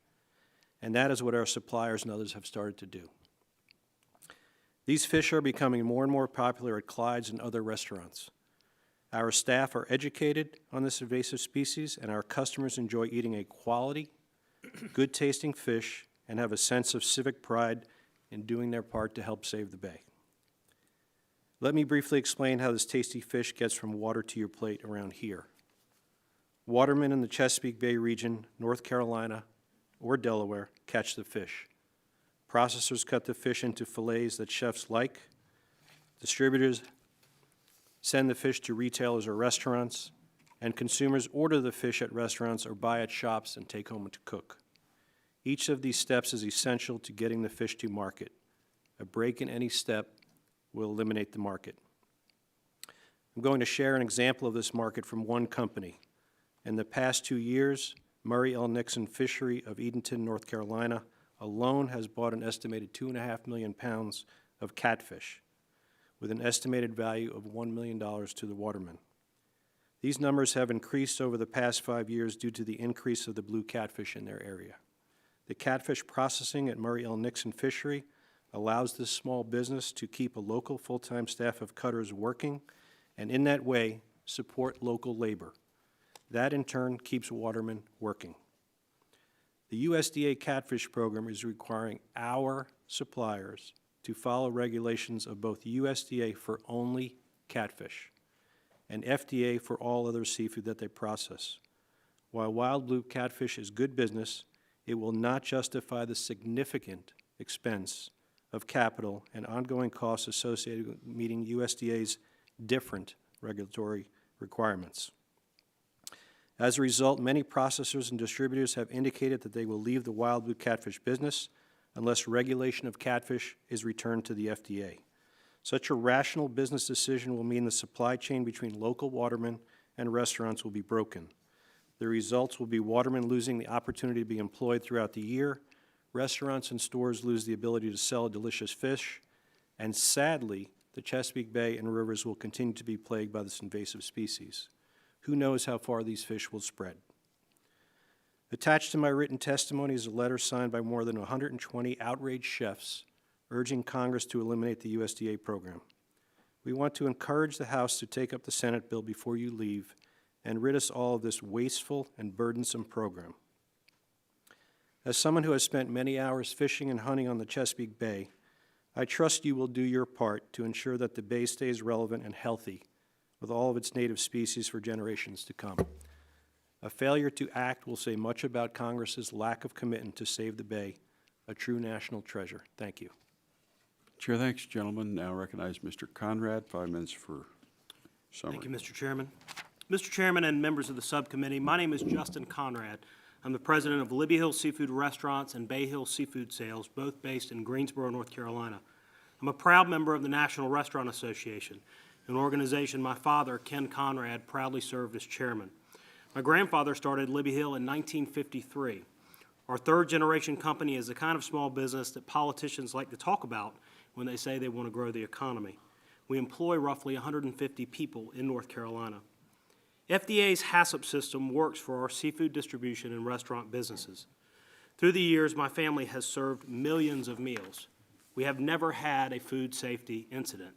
And that is what our suppliers and others have started to do. These fish are becoming more and more popular at Clyde's and other restaurants. Our staff are educated on this invasive species, and our customers enjoy eating a quality, good-tasting fish and have a sense of civic pride in doing their part to help save the bay. Let me briefly explain how this tasty fish gets from water to your plate around here. Watermen in the Chesapeake Bay region, North Carolina, or Delaware catch the fish. Processors cut the fish into fillets that chefs like. Distributors send the fish to retailers or restaurants, and consumers order the fish at restaurants or buy at shops and take home to cook. Each of these steps is essential to getting the fish to market. A break in any step will eliminate the market. I'm going to share an example of this market from one company. In the past 2 years, Murray L. Nixon Fishery of Edenton, North Carolina, alone has bought an estimated 2.5 million pounds of catfish, with an estimated value of $1 million to the watermen. These numbers have increased over the past 5 years due to the increase of the blue catfish in their area. The catfish processing at Murray L. Nixon Fishery allows this small business to keep a local full-time staff of cutters working, and in that way, support local labor. That, in turn, keeps watermen working. The USDA catfish program is requiring our suppliers to follow regulations of both USDA for only catfish and FDA for all other seafood that they process. While wild blue catfish is good business, it will not justify the significant expense of capital and ongoing costs associated with meeting USDA's different regulatory requirements. As a result, many processors and distributors have indicated that they will leave the wild blue catfish business unless regulation of catfish is returned to the FDA. Such a rational business decision will mean the supply chain between local watermen and restaurants will be broken. The results will be watermen losing the opportunity to be employed throughout the year, restaurants and stores lose the ability to sell delicious fish, and sadly, the Chesapeake Bay and rivers will continue to be plagued by this invasive species. Who knows how far these fish will spread? Attached to my written testimony is a letter signed by more than 120 outraged chefs urging Congress to eliminate the USDA program. We want to encourage the House to take up the Senate bill before you leave and rid us all of this wasteful and burdensome program. As someone who has spent many hours fishing and hunting on the Chesapeake Bay, I trust you will do your part to ensure that the bay stays relevant and healthy with all of its native species for generations to come. A failure to act will say much about Congress's lack of commitment to save the bay, a true national treasure. Thank you. Chair, thanks, gentlemen. Now recognize Mr. Conrad, 5 minutes for summary. Thank you, Mr. Chairman. Mr. Chairman and members of the subcommittee, my name is Justin Conrad. I'm the president of Libby Hill Seafood Restaurants and Bay Hill Seafood Sales, both based in Greensboro, North Carolina. I'm a proud member of the National Restaurant Association, an organization my father, Ken Conrad, proudly served as chairman. My grandfather started Libby Hill in 1953. Our third-generation company is the kind of small business that politicians like to talk about when they say they want to grow the economy. We employ roughly 150 people in North Carolina. FDA's HACCP system works for our seafood distribution and restaurant businesses. Through the years, my family has served millions of meals. We have never had a food safety incident.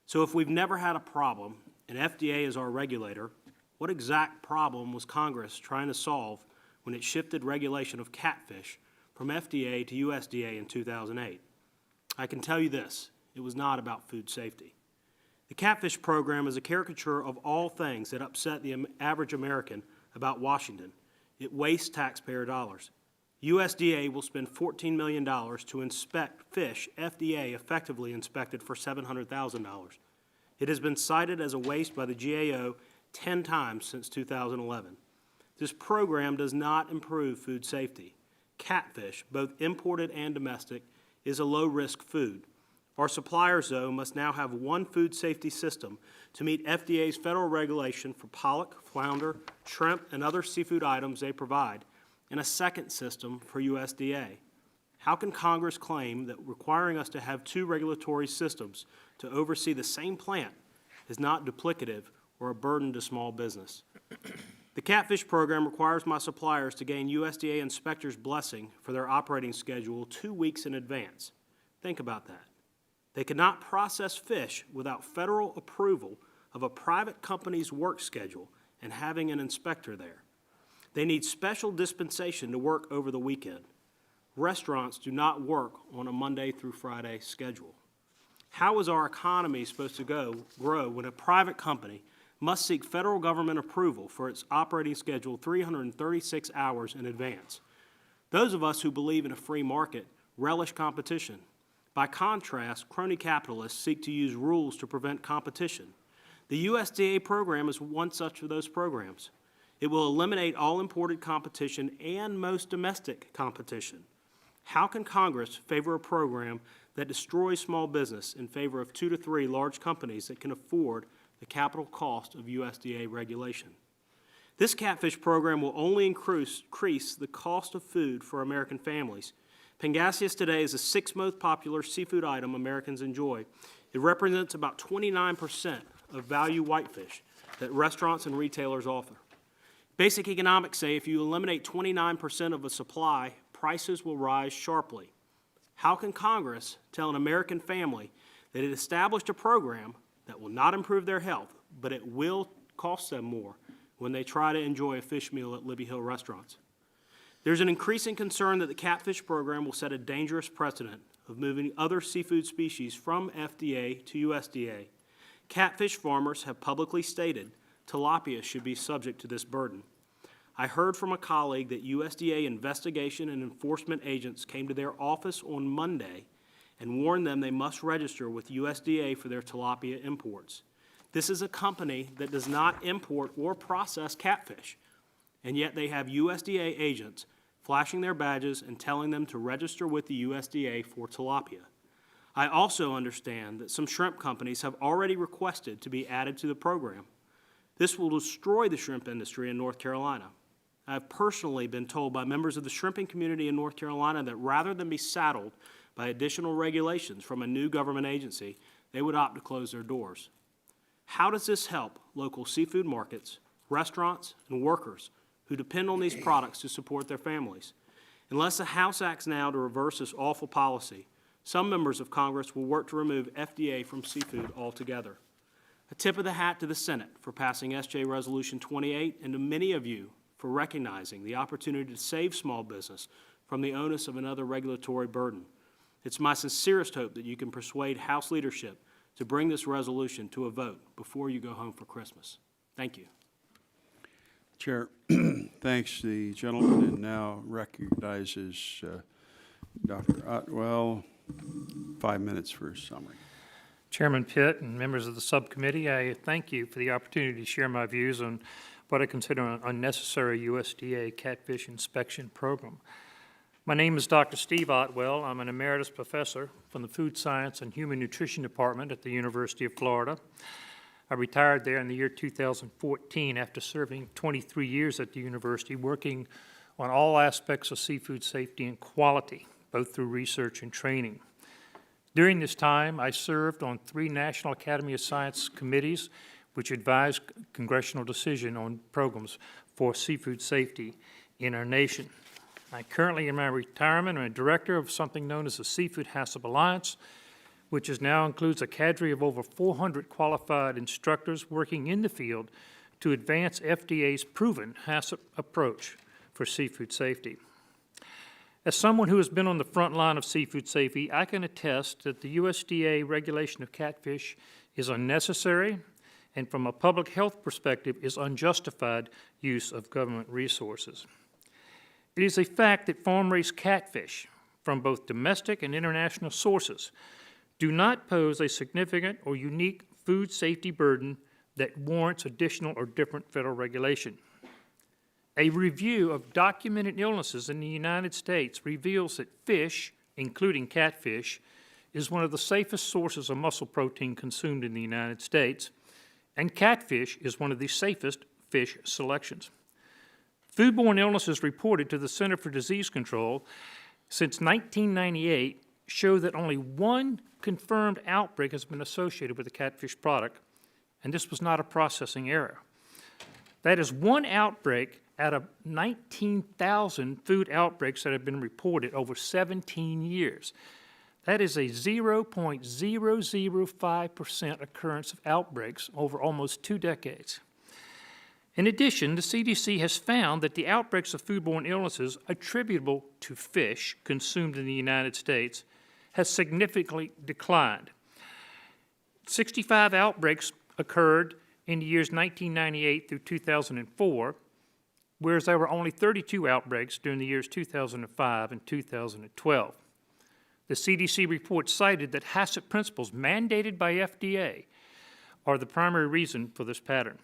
So if we've never had a problem, and FDA is our regulator, what exact problem was Congress trying to solve when it shifted regulation of catfish from FDA to USDA in 2008? I can tell you this, it was not about food safety. The catfish program is a caricature of all things that upset the average American about Washington. It wastes taxpayer dollars. USDA will spend $14 million to inspect fish FDA effectively inspected for $700,000. It has been cited as a waste by the GAO 10 times since 2011. This program does not improve food safety. Catfish, both imported and domestic, is a low-risk food. Our suppliers, though, must now have one food safety system to meet FDA's federal regulation for pollock, flounder, shrimp, and other seafood items they provide, and a second system for USDA. How can Congress claim that requiring us to have two regulatory systems to oversee the same plant is not duplicative or a burden to small business? The catfish program requires my suppliers to gain USDA inspectors' blessing for their operating schedule 2 weeks in advance. Think about that. They cannot process fish without federal approval of a private company's work schedule and having an inspector there. They need special dispensation to work over the weekend. Restaurants do not work on a Monday through Friday schedule. How is our economy supposed to grow when a private company must seek federal government approval for its operating schedule 336 hours in advance? Those of us who believe in a free market relish competition. By contrast, crony capitalists seek to use rules to prevent competition. The USDA program is one such of those programs. It will eliminate all imported competition and most domestic competition. How can Congress favor a program that destroys small business in favor of 2 to 3 large companies that can afford the capital cost of USDA regulation? This catfish program will only increase the cost of food for American families. Pangasius today is the 6th most popular seafood item Americans enjoy. It represents about 29% of value whitefish that restaurants and retailers offer. Basic economics say if you eliminate 29% of a supply, prices will rise sharply. How can Congress tell an American family that it established a program that will not improve their health, but it will cost them more when they try to enjoy a fish meal at Libby Hill restaurants? There's an increasing concern that the catfish program will set a dangerous precedent of moving other seafood species from FDA to USDA. Catfish farmers have publicly stated tilapia should be subject to this burden. I heard from a colleague that USDA investigation and enforcement agents came to their office on Monday and warned them they must register with USDA for their tilapia imports. This is a company that does not import or process catfish, and yet they have USDA agents flashing their badges and telling them to register with the USDA for tilapia. I also understand that some shrimp companies have already requested to be added to the program. This will destroy the shrimp industry in North Carolina. I've personally been told by members of the shrimping community in North Carolina that rather than be saddled by additional regulations from a new government agency, they would opt to close their doors. How does this help local seafood markets, restaurants, and workers who depend on these products to support their families? Unless the House acts now to reverse this awful policy, some members of Congress will work to remove FDA from seafood altogether. A tip of the hat to the Senate for passing SJ Resolution 28 and to many of you for recognizing the opportunity to save small business from the onus of another regulatory burden. It's my sincerest hope that you can persuade House leadership to bring this resolution to a vote before you go home for Christmas. Thank you. Chair, thanks the gentleman, and now recognizes Dr. Otwell. 5 minutes for a summary. Chairman Pitt and members of the subcommittee, I thank you for the opportunity to share my views on what I consider an unnecessary USDA catfish inspection program. My name is Dr. Steve Otwell. I'm an emeritus professor from the Food Science and Human Nutrition Department at the University of Florida. I retired there in the year 2014 after serving 23 years at the university, working on all aspects of seafood safety and quality, both through research and training. During this time, I served on 3 National Academy of Science committees which advise congressional decision on programs for seafood safety in our nation. I currently, in my retirement, am a director of something known as the Seafood HACCP Alliance, which now includes a cadre of over 400 qualified instructors working in the field to advance FDA's proven HACCP approach for seafood safety. As someone who has been on the front line of seafood safety, I can attest that the USDA regulation of catfish is unnecessary and from a public health perspective is unjustified use of government resources. It is a fact that farm-raised catfish from both domestic and international sources do not pose a significant or unique food safety burden that warrants additional or different federal regulation. A review of documented illnesses in the United States reveals that fish, including catfish, is one of the safest sources of muscle protein consumed in the United States, and catfish is one of the safest fish selections. Foodborne illnesses reported to the Center for Disease Control since 1998 show that only 1 confirmed outbreak has been associated with a catfish product, and this was not a processing error. That is 1 outbreak out of 19,000 food outbreaks that have been reported over 17 years. That is a 0.005% occurrence of outbreaks over almost 2 decades. In addition, the CDC has found that the outbreaks of foodborne illnesses attributable to fish consumed in the United States has significantly declined. 65 outbreaks occurred in the years 1998 through 2004, whereas there were only 32 outbreaks during the years 2005 and 2012. The CDC report cited that HACCP principles mandated by FDA are the primary reason for this pattern.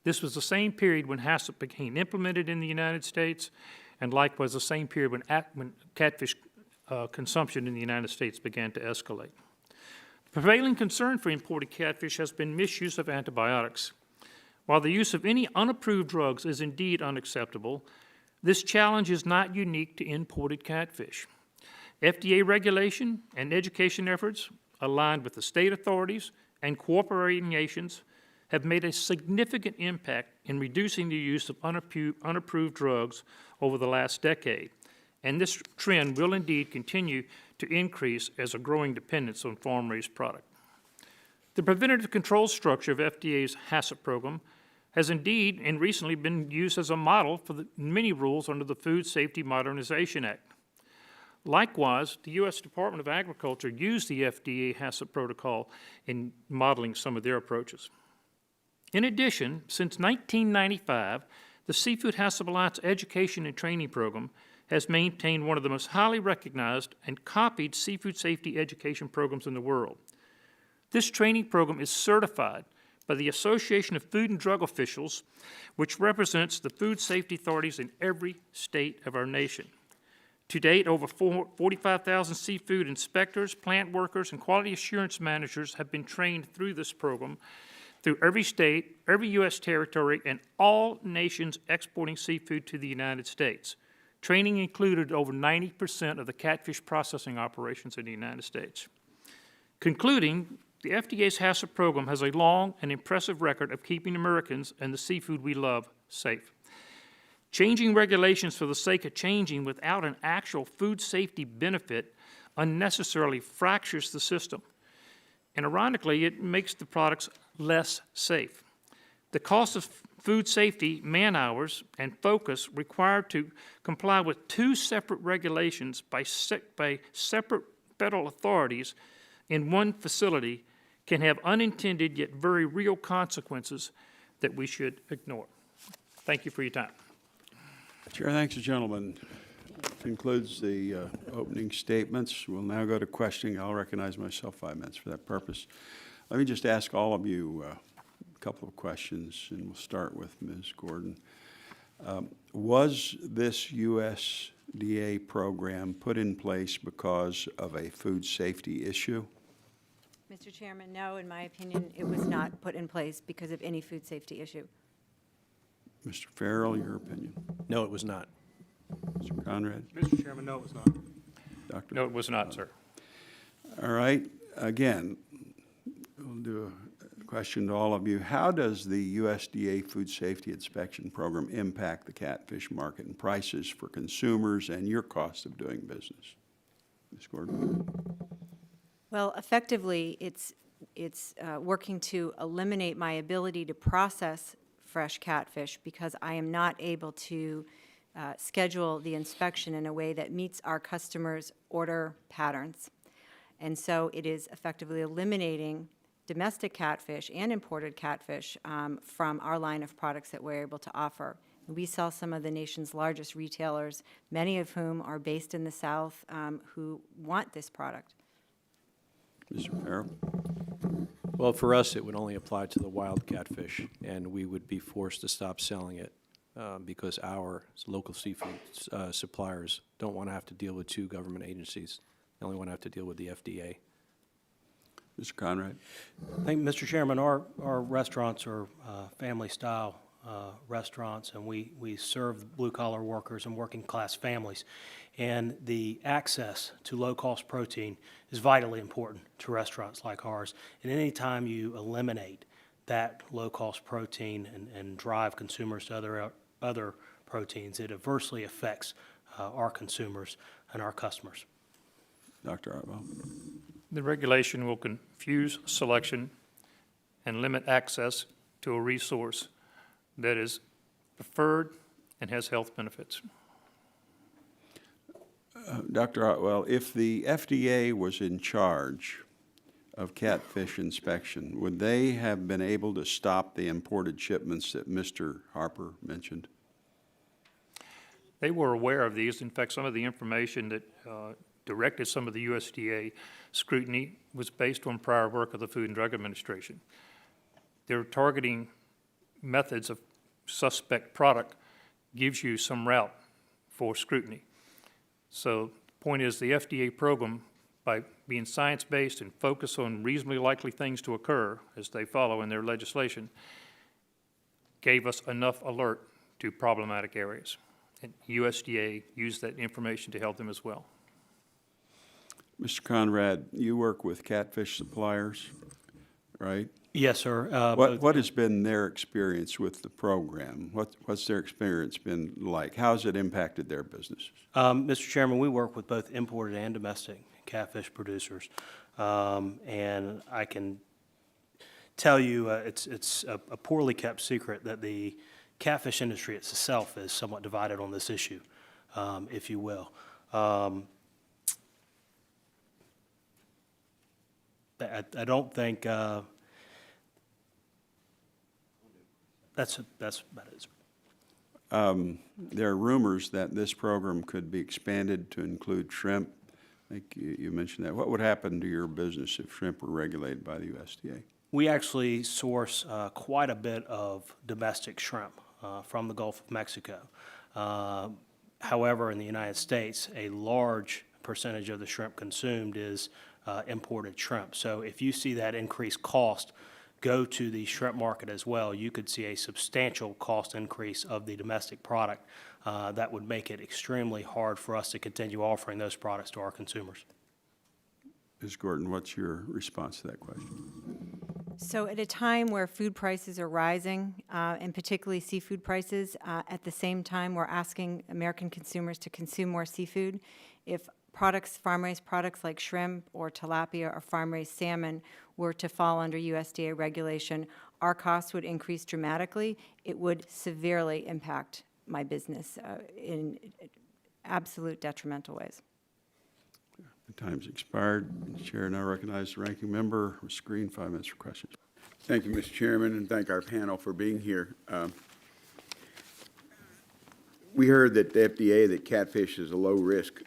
This was the same period when HACCP became implemented in the United States, and likewise the same period when catfish consumption in the United States began to escalate. The prevailing concern for imported catfish has been misuse of antibiotics. While the use of any unapproved drugs is indeed unacceptable, this challenge is not unique to imported catfish. FDA regulation and education efforts, aligned with the state authorities and cooperating nations, have made a significant impact in reducing the use of unapproved drugs over the last decade, and this trend will indeed continue to increase as a growing dependence on farm-raised product. The preventative control structure of FDA's HACCP program has indeed and recently been used as a model for the many rules under the Food Safety Modernization Act. Likewise, the U.S. Department of Agriculture used the FDA HACCP protocol in modeling some of their approaches. In addition, since 1995, the Seafood HACCP Alliance Education and Training Program has maintained one of the most highly recognized and copied seafood safety education programs in the world. This training program is certified by the Association of Food and Drug Officials, which represents the food safety authorities in every state of our nation. To date, over 45,000 seafood inspectors, plant workers, and quality assurance managers have been trained through this program through every state, every U.S. territory, and all nations exporting seafood to the United States. Training included over 90% of the catfish processing operations in the United States. Concluding, the FDA's HACCP program has a long and impressive record of keeping Americans and the seafood we love safe. Changing regulations for the sake of changing without an actual food safety benefit unnecessarily fractures the system. And ironically, it makes the products less safe. The cost of food safety, man-hours, and focus required to comply with two separate regulations by separate federal authorities in one facility can have unintended yet very real consequences that we should ignore. Thank you for your time. Chair, thanks, gentlemen. Concludes the opening statements. We'll now go to questioning. I'll recognize myself 5 minutes for that purpose. Let me just ask all of you a couple of questions, and we'll start with Ms. Gordon. Was this USDA program put in place because of a food safety issue? Mr. Chairman, no, in my opinion, it was not put in place because of any food safety issue. Mr. Farrell, your opinion? No, it was not. Mr. Conrad? Mr. Chairman, no, it was not. Dr. No, it was not, sir. All right. Again, we'll do a question to all of you. How does the USDA Food Safety Inspection Program impact the catfish market and prices for consumers and your cost of doing business? Ms. Gordon? Well, effectively, it's working to eliminate my ability to process fresh catfish because I am not able to schedule the inspection in a way that meets our customers' order patterns. And so it is effectively eliminating domestic catfish and imported catfish from our line of products that we're able to offer. We sell some of the nation's largest retailers, many of whom are based in the South, who want this product. Mr. Farrell? Well, for us, it would only apply to the wild catfish, and we would be forced to stop selling it because our local seafood suppliers don't want to have to deal with two government agencies. They only want to have to deal with the FDA. Mr. Conrad? Thank you, Mr. Chairman. Our restaurants are family-style restaurants, and we serve blue-collar workers and working-class families. And the access to low-cost protein is vitally important to restaurants like ours. And any time you eliminate that low-cost protein and drive consumers to other proteins, it adversely affects our consumers and our customers. Dr. Artwell? The regulation will confuse selection and limit access to a resource that is preferred and has health benefits. Dr. Otwell, if the FDA was in charge of catfish inspection, would they have been able to stop the imported shipments that Mr. Harper mentioned? They were aware of these. In fact, some of the information that directed some of the USDA scrutiny was based on prior work of the Food and Drug Administration. Their targeting methods of suspect product gives you some route for scrutiny. So the point is, the FDA program, by being science-based and focused on reasonably likely things to occur as they follow in their legislation, gave us enough alert to problematic areas. And USDA used that information to help them as well. Mr. Conrad, you work with catfish suppliers, right? Yes, sir. What has been their experience with the program? What's their experience been like? How has it impacted their businesses? Mr. Chairman, we work with both imported and domestic catfish producers. And I can tell you it's a poorly kept secret that the catfish industry itself is somewhat divided on this issue, if you will. I don't think that's about it. There are rumors that this program could be expanded to include shrimp. I think you mentioned that. What would happen to your business if shrimp were regulated by the USDA? We actually source quite a bit of domestic shrimp from the Gulf of Mexico. However, in the United States, a large percentage of the shrimp consumed is imported shrimp. So if you see that increased cost go to the shrimp market as well, you could see a substantial cost increase of the domestic product that would make it extremely hard for us to continue offering those products to our consumers. Ms. Gordon, what's your response to that question? So at a time where food prices are rising, and particularly seafood prices, at the same time we're asking American consumers to consume more seafood, if products, farm-raised products like shrimp or tilapia or farm-raised salmon were to fall under USDA regulation, our costs would increase dramatically. It would severely impact my business in absolute detrimental ways. The time's expired. The chair now recognizes the ranking member. Ms. Green, 5 minutes for questions. Thank you, Mr. Chairman, and thank our panel for being here. We heard that the FDA, that catfish is a low-risk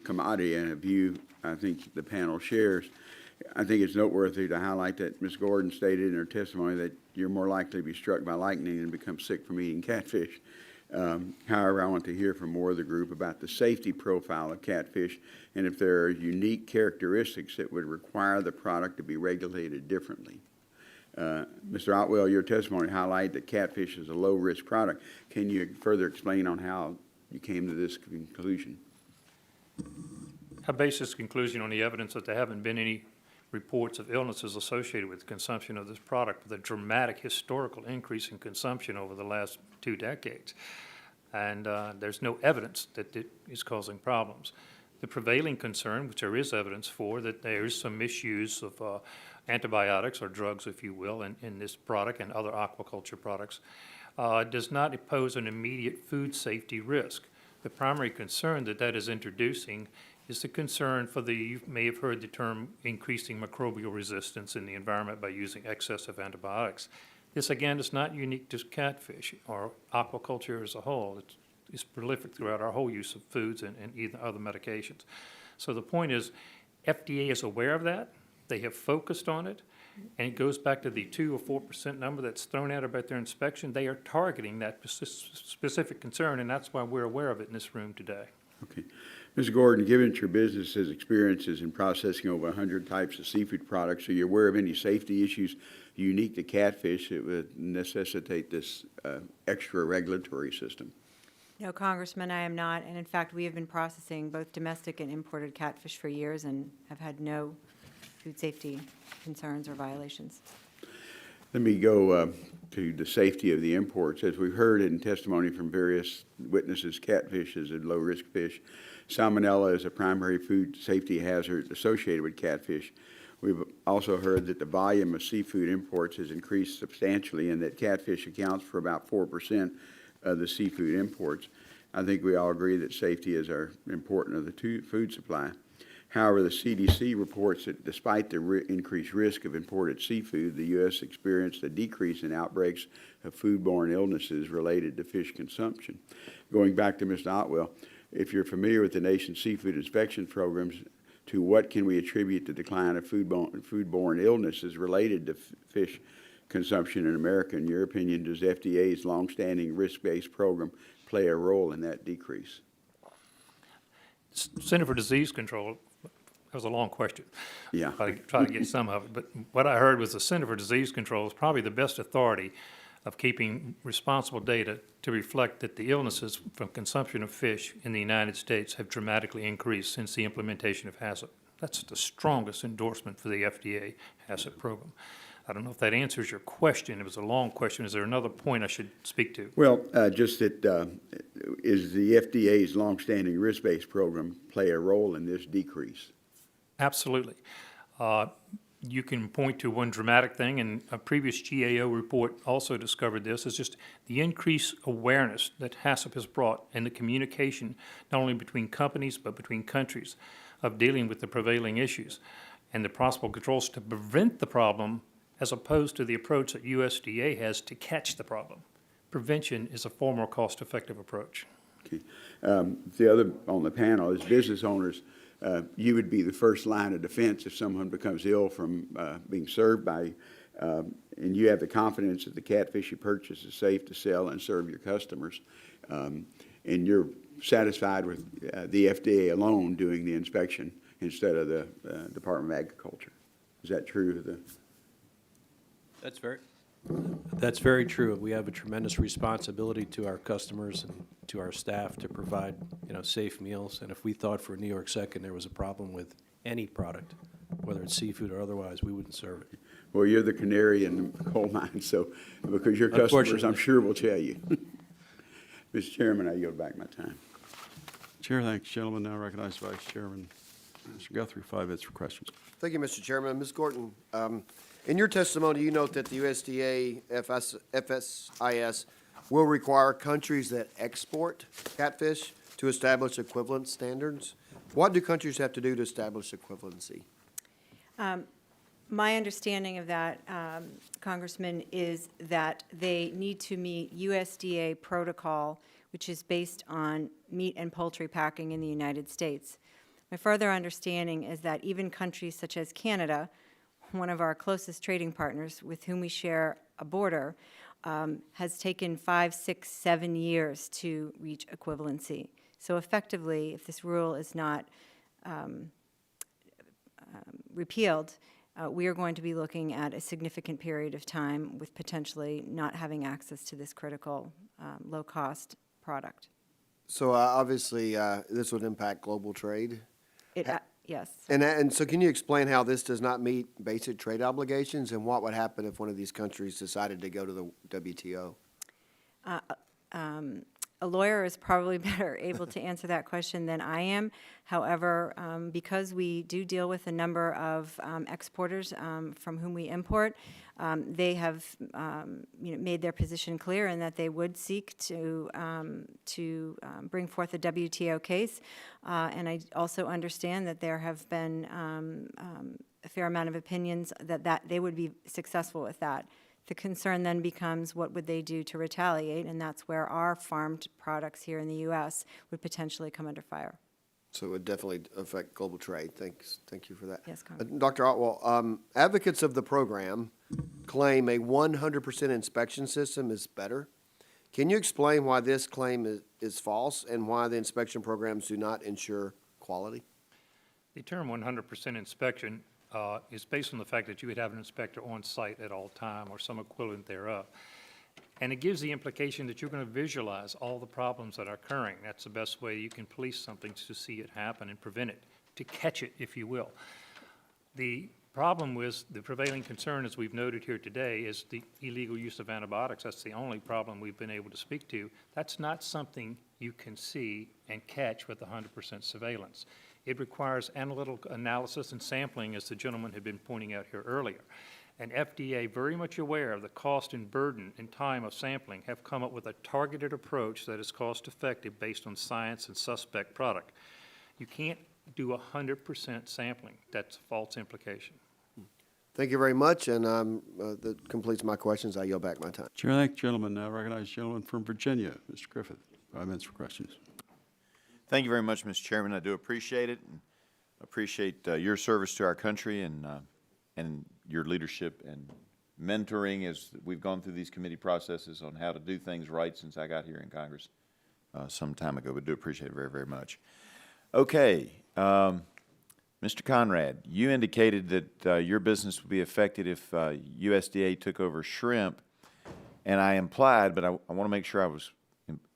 commodity, and a view I think the panel shares. I think it's noteworthy to highlight that Ms. Gordon stated in her testimony that you're more likely to be struck by lightning and become sick from eating catfish. However, I want to hear from more of the group about the safety profile of catfish and if there are unique characteristics that would require the product to be regulated differently. Mr. Otwell, your testimony highlighted that catfish is a low-risk product. Can you further explain on how you came to this conclusion? I base this conclusion on the evidence that there haven't been any reports of illnesses associated with the consumption of this product, with a dramatic historical increase in consumption over the last 2 decades. And there's no evidence that it is causing problems. The prevailing concern, which there is evidence for, that there is some misuse of antibiotics or drugs, if you will, in this product and other aquaculture products, does not pose an immediate food safety risk. The primary concern that is introducing is the concern for you may have heard the term increasing microbial resistance in the environment by using excessive antibiotics. This, again, is not unique to catfish or aquaculture as a whole. It's prolific throughout our whole use of foods and even other medications. So the point is, FDA is aware of that. They have focused on it. And it goes back to the 2 or 4% number that's thrown out about their inspection. They are targeting that specific concern, and that's why we're aware of it in this room today. Okay. Ms. Gordon, given that your business has experiences in processing over 100 types of seafood products, are you aware of any safety issues unique to catfish that would necessitate this extra regulatory system? No, Congressman, I am not. And in fact, we have been processing both domestic and imported catfish for years and have had no food safety concerns or violations. Let me go to the safety of the imports. As we've heard in testimony from various witnesses, catfish is a low-risk fish. Salmonella is a primary food safety hazard associated with catfish. We've also heard that the volume of seafood imports has increased substantially and that catfish accounts for about 4% of the seafood imports. I think we all agree that safety is important of the food supply. However, the CDC reports that despite the increased risk of imported seafood, the U.S. experienced a decrease in outbreaks of foodborne illnesses related to fish consumption. Going back to Mr. Otwell, if you're familiar with the nation's seafood inspection programs, to what can we attribute the decline of foodborne illnesses related to fish consumption in America? In your opinion, does FDA's longstanding risk-based program play a role in that decrease? Center for Disease Control, that was a long question. Yeah. Try to get some of it. But what I heard was the Center for Disease Control is probably the best authority of keeping responsible data to reflect that the illnesses from consumption of fish in the United States have dramatically increased since the implementation of HACCP. That's the strongest endorsement for the FDA HACCP program. I don't know if that answers your question. It was a long question. Is there another point I should speak to? Well, just that, is the FDA's longstanding risk-based program play a role in this decrease? Absolutely. You can point to one dramatic thing, and a previous GAO report also discovered this, is just the increased awareness that HACCP has brought and the communication, not only between companies, but between countries, of dealing with the prevailing issues and the possible controls to prevent the problem, as opposed to the approach that USDA has to catch the problem. Prevention is a far more cost-effective approach. Okay. The other on the panel is business owners. You would be the first line of defense if someone becomes ill from being served by, and you have the confidence that the catfish you purchase is safe to sell and serve your customers, and you're satisfied with the FDA alone doing the inspection instead of the Department of Agriculture. Is that true? That's very true. We have a tremendous responsibility to our customers and to our staff to provide, safe meals. And if we thought for New York Second there was a problem with any product, whether it's seafood or otherwise, we wouldn't serve it. Well, you're the canary in the coal mine, so because your customers, I'm sure, will tell you. Mr. Chairman, I yield back my time. Chair, thanks, gentlemen. Now recognize Vice Chairman Mr. Guthrie, 5 minutes for questions. Thank you, Mr. Chairman. Ms. Gorton, in your testimony, you note that the USDA FSIS will require countries that export catfish to establish equivalent standards. What do countries have to do to establish equivalency? My understanding of that, Congressman, is that they need to meet USDA protocol, which is based on meat and poultry packing in the United States. My further understanding is that even countries such as Canada, one of our closest trading partners with whom we share a border, has taken 5, 6, 7 years to reach equivalency. So effectively, if this rule is not repealed, we are going to be looking at a significant period of time with potentially not having access to this critical low-cost product. So obviously, this would impact global trade? Yes. And so can you explain how this does not meet basic trade obligations, and what would happen if one of these countries decided to go to the WTO? A lawyer is probably better able to answer that question than I am. However, because we do deal with a number of exporters from whom we import, they have made their position clear in that they would seek to bring forth a WTO case. And I also understand that there have been a fair amount of opinions that they would be successful with that. The concern then becomes what would they do to retaliate, and that's where our farmed products here in the U.S. would potentially come under fire. So it would definitely affect global trade. Thank you for that. Yes, Congressman. Dr. Otwell, advocates of the program claim a 100% inspection system is better. Can you explain why this claim is false and why the inspection programs do not ensure quality? The term 100% inspection is based on the fact that you would have an inspector on site at all time or some equivalent thereof. And it gives the implication that you're going to visualize all the problems that are occurring. That's the best way you can police something, to see it happen and prevent it, to catch it, if you will. The problem with the prevailing concern, as we've noted here today, is the illegal use of antibiotics. That's the only problem we've been able to speak to. That's not something you can see and catch with 100% surveillance. It requires analytical analysis and sampling, as the gentleman had been pointing out here earlier. And FDA, very much aware of the cost and burden and time of sampling, have come up with a targeted approach that is cost-effective based on science and suspect product. You can't do 100% sampling. That's a false implication. Thank you very much, and that completes my questions. I yield back my time. Chair, thank you, gentlemen. Now recognize the gentleman from Virginia, Mr. Griffith, 5 minutes for questions. Thank you very much, Mr. Chairman. I do appreciate it, and appreciate your service to our country and your leadership and mentoring as we've gone through these committee processes on how to do things right since I got here in Congress some time ago. But do appreciate it very, very much. Okay, Mr. Conrad, you indicated that your business would be affected if USDA took over shrimp, and I implied, but I want to make sure I was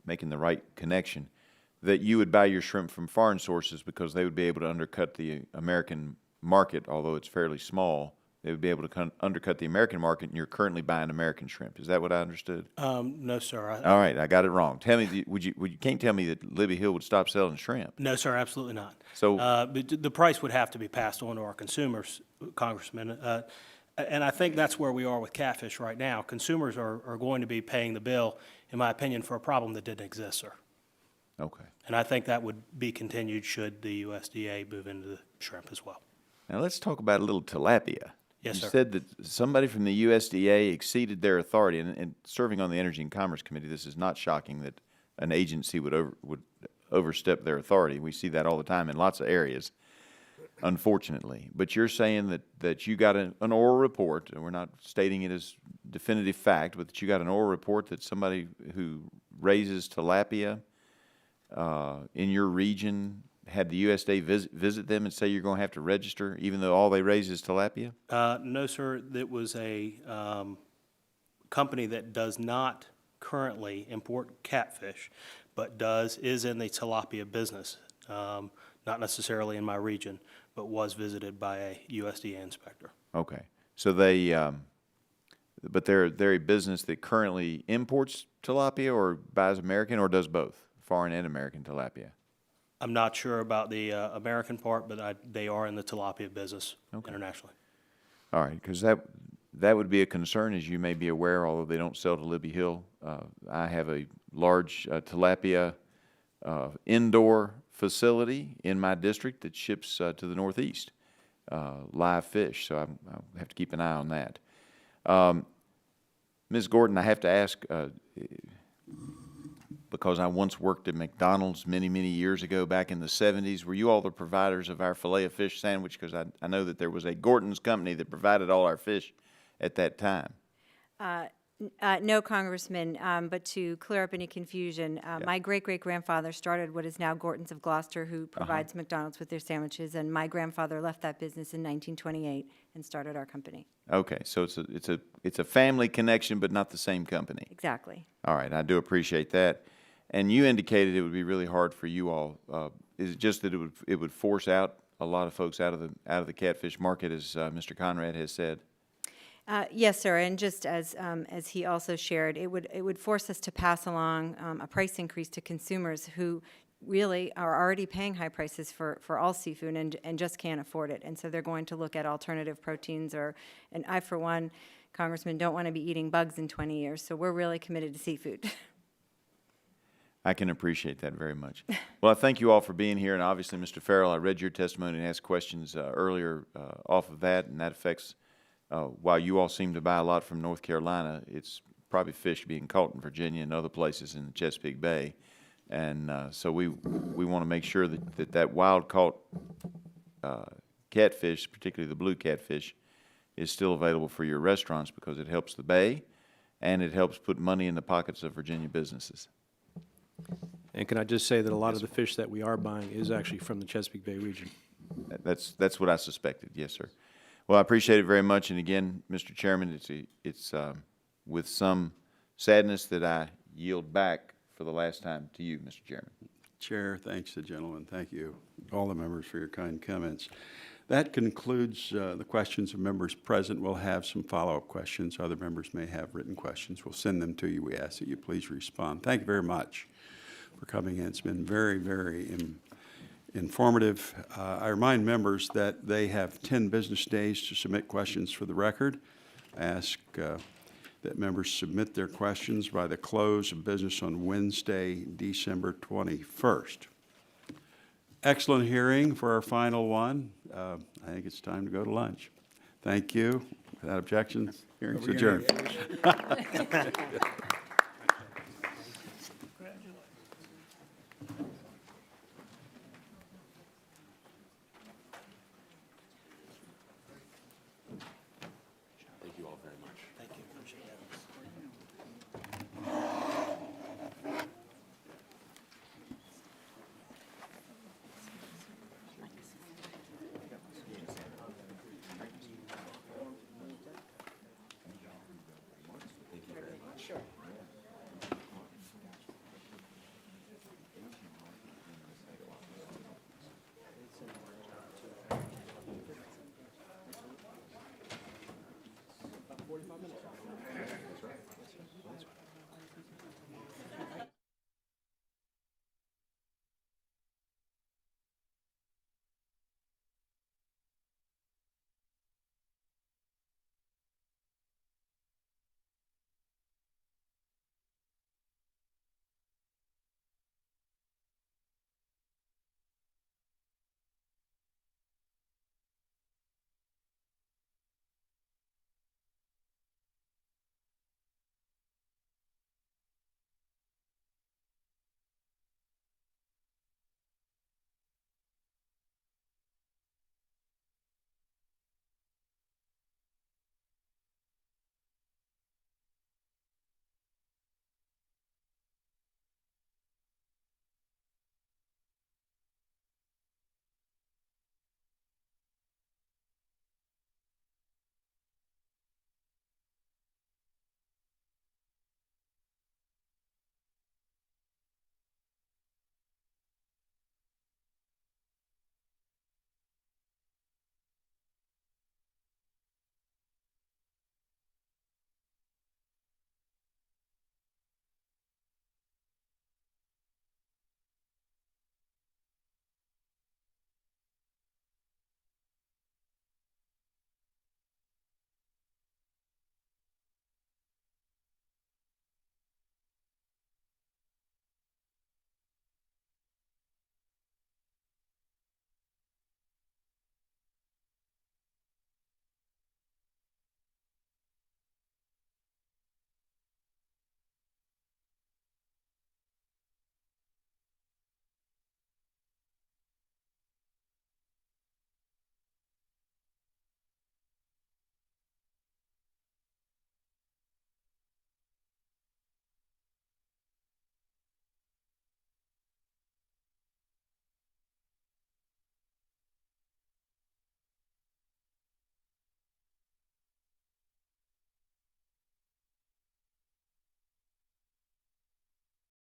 making the right connection, that you would buy your shrimp from foreign sources because they would be able to undercut the American market, although it's fairly small. They would be able to undercut the American market, and you're currently buying American shrimp. Is that what I understood? No, sir. All right, I got it wrong. Tell me, you can't tell me that Libby Hill would stop selling shrimp? No, sir, absolutely not. So- but the price would have to be passed on to our consumers, Congressman. And I think that's where we are with catfish right now. Consumers are going to be paying the bill, in my opinion, for a problem that didn't exist, sir. Okay. And I think that would be continued should the USDA move into the shrimp as well. Now let's talk about a little tilapia. Yes, sir. You said that somebody from the USDA exceeded their authority, and serving on the Energy and Commerce Committee, this is not shocking that an agency would overstep their authority. We see that all the time in lots of areas, unfortunately. But you're saying that you got an oral report, and we're not stating it as definitive fact, but that you got an oral report that somebody who raises tilapia in your region had the USDA visit them and say you're going to have to register, even though all they raise is tilapia? No, sir. That was a company that does not currently import catfish, but is in the tilapia business. Not necessarily in my region, but was visited by a USDA inspector. Okay. So but they're a business that currently imports tilapia or buys American, or does both, foreign and American tilapia? I'm not sure about the American part, but they are in the tilapia business internationally. All right, because that would be a concern, as you may be aware, although they don't sell to Libby Hill. I have a large tilapia indoor facility in my district that ships to the Northeast, live fish, so I'll have to keep an eye on that. Ms. Gordon, I have to ask, because I once worked at McDonald's many, many years ago, back in the 70s. Were you all the providers of our Filet-O-Fish sandwich? Because I know that there was a Gordon's company that provided all our fish at that time. No, Congressman, but to clear up any confusion, my great-great-grandfather started what is now Gorton's of Gloucester, who provides McDonald's with their sandwiches, and my grandfather left that business in 1928 and started our company. Okay, so it's a family connection, but not the same company. Exactly. All right, I do appreciate that. And you indicated it would be really hard for you all. Is it just that it would force out a lot of folks out of the catfish market, as Mr. Conrad has said? Yes, sir, and just as he also shared, it would force us to pass along a price increase to consumers who really are already paying high prices for all seafood and just can't afford it. And so they're going to look at alternative proteins, and I, for one, Congressman, don't want to be eating bugs in 20 years, so we're really committed to seafood. I can appreciate that very much. Well, I thank you all for being here, and obviously, Mr. Farrell, I read your testimony and asked questions earlier off of that, and that affects, while you all seem to buy a lot from North Carolina, it's probably fish being caught in Virginia and other places in the Chesapeake Bay. And so we want to make sure that wild-caught catfish, particularly the blue catfish, is still available for your restaurants because it helps the bay, and it helps put money in the pockets of Virginia businesses. And can I just say that a lot of the fish that we are buying is actually from the Chesapeake Bay region? That's what I suspected, yes, sir. Well, I appreciate it very much, and again, Mr. Chairman, it's with some sadness that I yield back for the last time to you, Mr. Chairman. Chair, thanks to the gentleman. Thank you, all the members, for your kind comments. That concludes the questions of members present. We'll have some follow-up questions. Other members may have written questions. We'll send them to you. We ask that you please respond. Thank you very much for coming in. It's been very, very informative. I remind members that they have 10 business days to submit questions for the record. I ask that members submit their questions by the close of business on Wednesday, December 21st. Excellent hearing for our final one. I think it's time to go to lunch. Thank you. Without objections, hearing's adjourned.